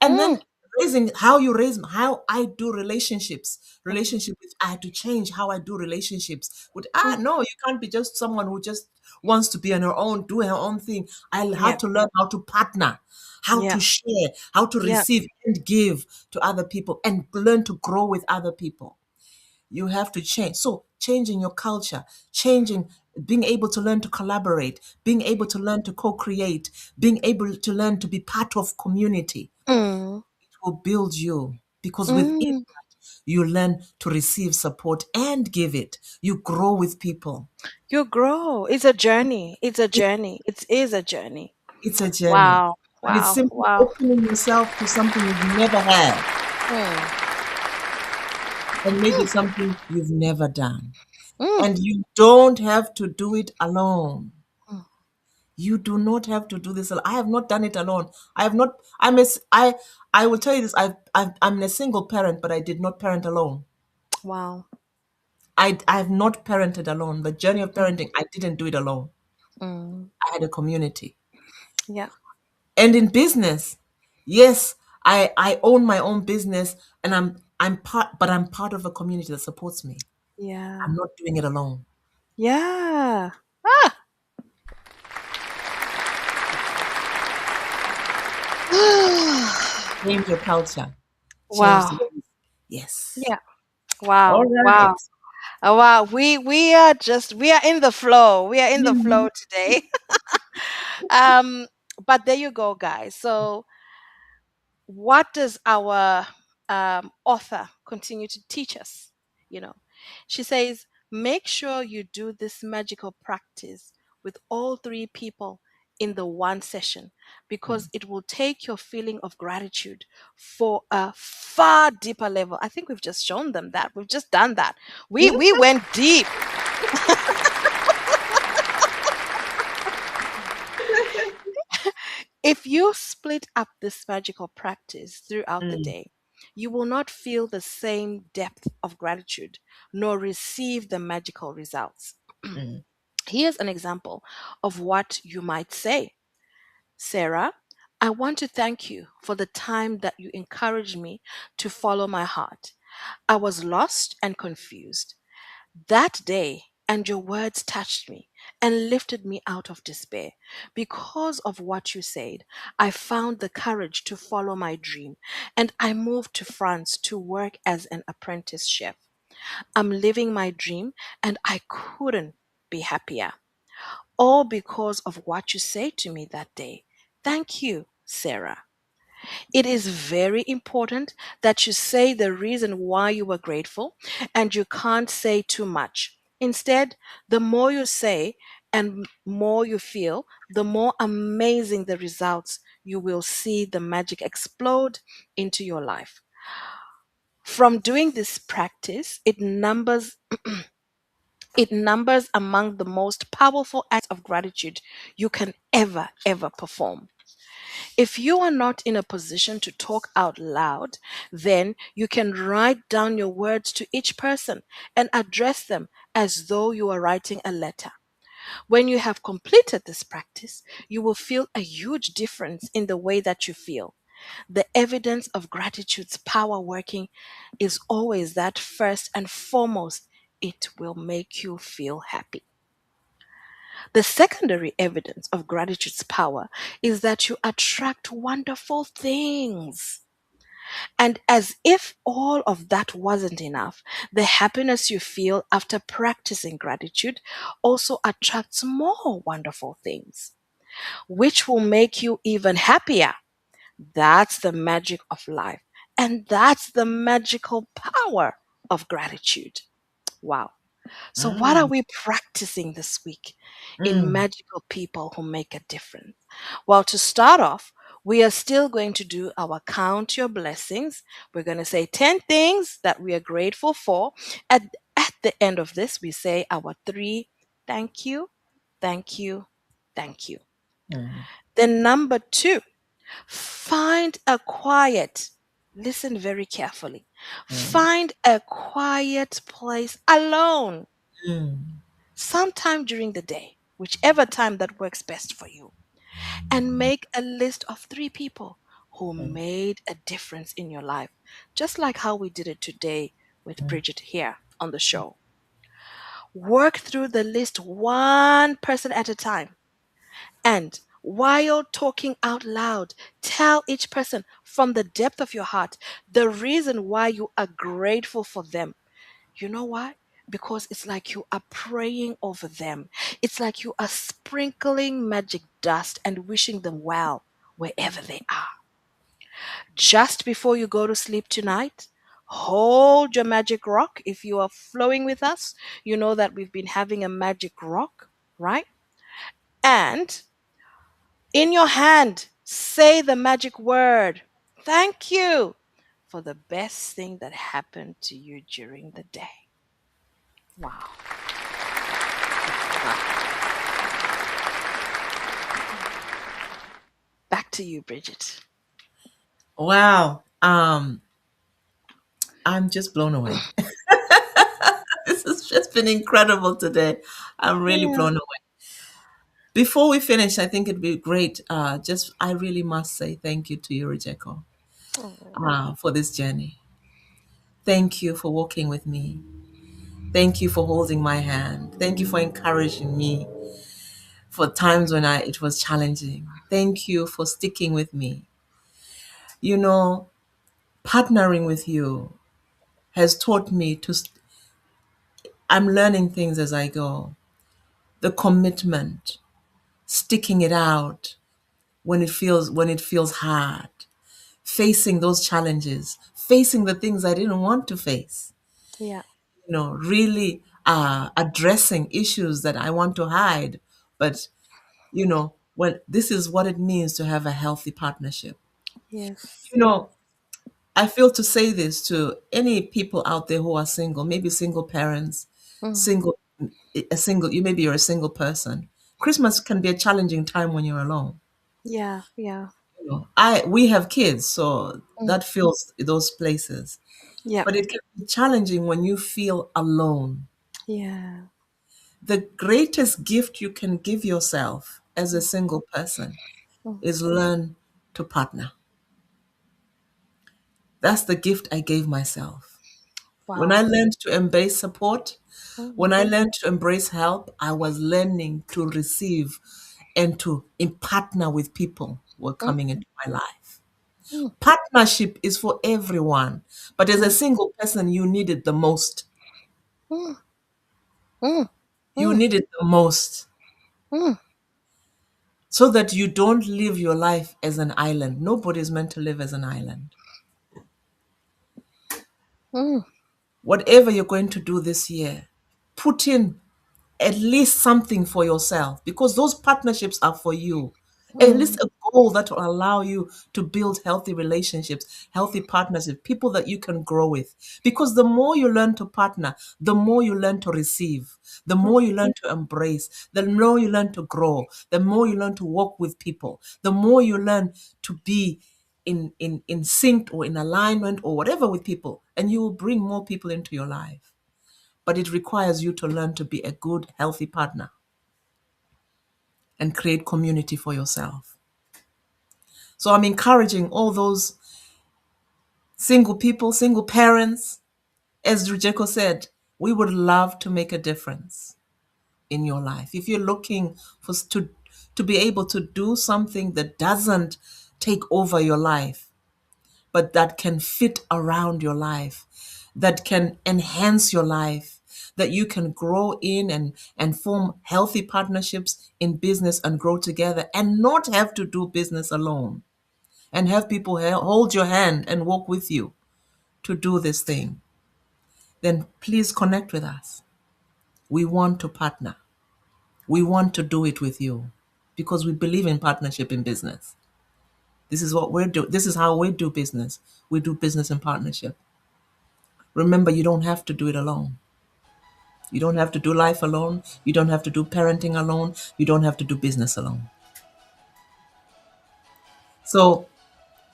[SPEAKER 2] And
[SPEAKER 1] mm,
[SPEAKER 2] then raising how you raise how I do
[SPEAKER 1] mm,
[SPEAKER 2] I had to change how I do relationships with
[SPEAKER 1] mm.
[SPEAKER 2] no, you can't be just someone who just wants to be on her own, do her own thing. I
[SPEAKER 1] Yeah.
[SPEAKER 2] had to learn how to partner, how
[SPEAKER 1] Yeah.
[SPEAKER 2] to share, how to
[SPEAKER 1] Yeah.
[SPEAKER 2] receive and give to other people, and learn to grow with other people. You have to change. So changing your culture, changing, being able to learn to collaborate, being able to learn to co-create, being able to learn to be part of community
[SPEAKER 1] Mm,
[SPEAKER 2] will build you, because within
[SPEAKER 1] mm.
[SPEAKER 2] you learn to receive support and give it. You grow with people.
[SPEAKER 1] You grow. It's a journey. It's a
[SPEAKER 2] It,
[SPEAKER 1] journey. It is a journey.
[SPEAKER 2] it's a journey.
[SPEAKER 1] Wow.
[SPEAKER 2] And it's
[SPEAKER 1] Wow.
[SPEAKER 2] simply
[SPEAKER 1] Wow.
[SPEAKER 2] opening yourself to something you've never had,
[SPEAKER 1] Mm,
[SPEAKER 2] and maybe something you've never done.
[SPEAKER 1] mm,
[SPEAKER 2] And you don't have to do it alone.
[SPEAKER 1] mm.
[SPEAKER 2] You do not have to do this alone. I have not done it alone. I have not. I will tell you this. I'm a single parent, but I did not parent alone.
[SPEAKER 1] Wow.
[SPEAKER 2] I have not parented alone. The journey of
[SPEAKER 1] Mm,
[SPEAKER 2] parenting, I didn't do it alone.
[SPEAKER 1] mm.
[SPEAKER 2] I had a community.
[SPEAKER 1] Yeah.
[SPEAKER 2] And in business, yes, I own my own business, and I'm part of a community that supports me.
[SPEAKER 1] Yeah.
[SPEAKER 2] I'm not doing it alone.
[SPEAKER 1] Yeah. Ah.
[SPEAKER 2] Change your culture. Change
[SPEAKER 1] Wow.
[SPEAKER 2] the yes.
[SPEAKER 1] Yeah.
[SPEAKER 2] All
[SPEAKER 1] Wow.
[SPEAKER 2] right.
[SPEAKER 1] Wow. Oh, wow. We are just we are in the flow. We are in the
[SPEAKER 2] Mhm.
[SPEAKER 1] flow today. um but there you go, guys. So what does our author continue to teach us? You know, she says, make sure you do this magical practice with all three people in the one session because it will take your feeling of gratitude for a far deeper level. I think we've just shown them that. We've just done that. We went deep. If you split up this magical practice throughout the
[SPEAKER 2] Mm,
[SPEAKER 1] day, you will not feel the same depth of gratitude nor receive the magical results.
[SPEAKER 2] mm,
[SPEAKER 1] Here's an example of what you might say. Sarah, I want to thank you for the time that you encouraged me to follow my heart. I was lost and confused that day, and your words touched me and lifted me out of despair. Because of what you said, I found the courage to follow my dream, and I moved to France to work as an apprentice chef. I'm living my dream, and I couldn't be happier. All because of what you said to me that day. Thank you, Sarah. It is very important that you say the reason why you were grateful, and you can't say too much. Instead, the more you say and more you feel, the more amazing the results you will see the magic explode into your life. From doing this practice, it numbers among the most powerful acts of gratitude you can ever perform. If you are not in a position to talk out loud, then you can write down your words to each person and address them as though you are writing a letter. When you have completed this practice, you will feel a huge difference in the way that you feel. The evidence of gratitude's power working is always that first and foremost, it will make you feel happy. The secondary evidence of gratitude's power is that you attract wonderful things. And as if all of that wasn't enough, the happiness you feel after practicing gratitude also attracts more wonderful things, which will make you even happier. That's the magic of life. And that's the magical power of gratitude. Wow. So, what are
[SPEAKER 2] mm,
[SPEAKER 1] we practicing this week in
[SPEAKER 2] mm,
[SPEAKER 1] magical people who make a difference? Well, to start off, we are still going to do our count your blessings. We're going to say 10 things that we are grateful for. At the end of this, we say our three thank you, thank you, thank you.
[SPEAKER 2] mm,
[SPEAKER 1] Then, number two, find a quiet, listen very carefully.
[SPEAKER 2] mm,
[SPEAKER 1] Find a quiet place alone
[SPEAKER 2] mm,
[SPEAKER 1] sometime during the day, whichever time that works best for you, and make a list of three people who
[SPEAKER 2] mm,
[SPEAKER 1] made a difference in your life, just like how we did it today with
[SPEAKER 2] mm,
[SPEAKER 1] Bridget here on the show. Work through the list one person at a time. And while talking out loud, tell each person from the depth of your heart the reason why you are grateful for them. You know why? Because it's like you are praying over them. It's like you are sprinkling magic dust and wishing them well wherever they are. Just before you go to sleep tonight, hold your magic rock. If you are flowing with us, you know that we've been having a magic rock, right? And in your hand, say the magic word. Thank you for the best thing that happened to you during the day. Wow. Wow. Back to you, Bridget.
[SPEAKER 2] wow. I'm just blown away. This has just been incredible today. I'm really
[SPEAKER 1] Yeah.
[SPEAKER 2] blown away. Before we finish, I think it'd be great. Just I really must say thank you to you, Rejeko,
[SPEAKER 1] Oh,
[SPEAKER 2] for this journey. Thank you for walking with me. Thank you for holding my hand. Thank you for encouraging me for times when it was challenging. Thank you for sticking with me. You know, partnering with you has taught me I'm learning things as I go. The commitment, sticking it out when it feels hard, facing those challenges, facing the things I didn't want to face,
[SPEAKER 1] Yeah.
[SPEAKER 2] really addressing issues that I want to hide. But, when this is what it means to have a healthy partnership.
[SPEAKER 1] Yes.
[SPEAKER 2] You know, I feel to say this to any people out there who are single, maybe single parents,
[SPEAKER 1] Mm.
[SPEAKER 2] single, maybe you're a single person. Christmas can be a challenging time when you're alone.
[SPEAKER 1] Yeah. Yeah.
[SPEAKER 2] We have kids, so
[SPEAKER 1] Mm.
[SPEAKER 2] that fills those places.
[SPEAKER 1] Yeah.
[SPEAKER 2] But it can be challenging when you feel alone.
[SPEAKER 1] Yeah.
[SPEAKER 2] The greatest gift you can give yourself as a
[SPEAKER 1] Mm.
[SPEAKER 2] single person
[SPEAKER 1] Mm.
[SPEAKER 2] is learn to partner. That's the gift I gave myself. When I
[SPEAKER 1] Wow.
[SPEAKER 2] learned to embrace support,
[SPEAKER 1] Mm.
[SPEAKER 2] when I learned to embrace help, I was learning to receive and to in partner with people who were
[SPEAKER 1] Mm.
[SPEAKER 2] coming into my life.
[SPEAKER 1] Mm.
[SPEAKER 2] Partnership is for everyone, but as a
[SPEAKER 1] Mm.
[SPEAKER 2] single person, you need it the most.
[SPEAKER 1] Mm. Mm.
[SPEAKER 2] You
[SPEAKER 1] Mm.
[SPEAKER 2] need it the most
[SPEAKER 1] Mm.
[SPEAKER 2] so that you don't live your life as an island. Nobody is meant to live as an island.
[SPEAKER 1] Mm.
[SPEAKER 2] Whatever you're going to do this year, put in at least something for yourself because those partnerships are for you. At
[SPEAKER 1] Mm.
[SPEAKER 2] least a goal that will allow you to build healthy relationships, healthy partnerships, people that you can grow with. Because the more you learn to partner, the more you learn to receive, the
[SPEAKER 1] Mm.
[SPEAKER 2] more you learn to embrace, the more you learn to grow, the more you learn to walk with people, the more you learn to be in sync or in alignment or whatever with people, and you will bring more people into your life. But it requires you to learn to be a good, healthy partner and create community for yourself. So I'm encouraging all those single people, single parents. As Rujeko said, we would love to make a difference in your life. If you're looking to be able to do something that doesn't take over your life, but that can fit around your life, that can enhance your life, that you can grow in and form healthy partnerships in business and grow together and not have to do business alone and have people hold your hand and walk with you to do this thing, then please connect with us. We want to partner. We want to do it with you because we believe in partnership in business. This is what we're doing. This is how we do business. We do business in partnership. Remember, you don't have to do it alone. You don't have to do life alone. You don't have to do parenting alone. You don't have to do business alone. So,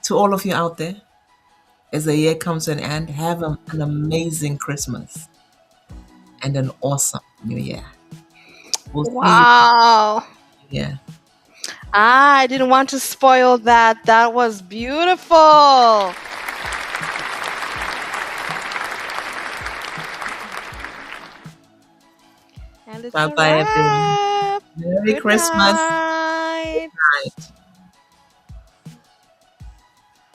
[SPEAKER 2] to all of you out there, as the year comes to an end, have an amazing Christmas and an awesome New Year. We'll see you
[SPEAKER 1] Wow.
[SPEAKER 2] here.
[SPEAKER 1] I didn't want to spoil that. That was beautiful. And it's
[SPEAKER 2] Bye
[SPEAKER 1] a
[SPEAKER 2] bye, everyone.
[SPEAKER 1] wrap.
[SPEAKER 2] Merry
[SPEAKER 1] Good
[SPEAKER 2] Christmas.
[SPEAKER 1] night.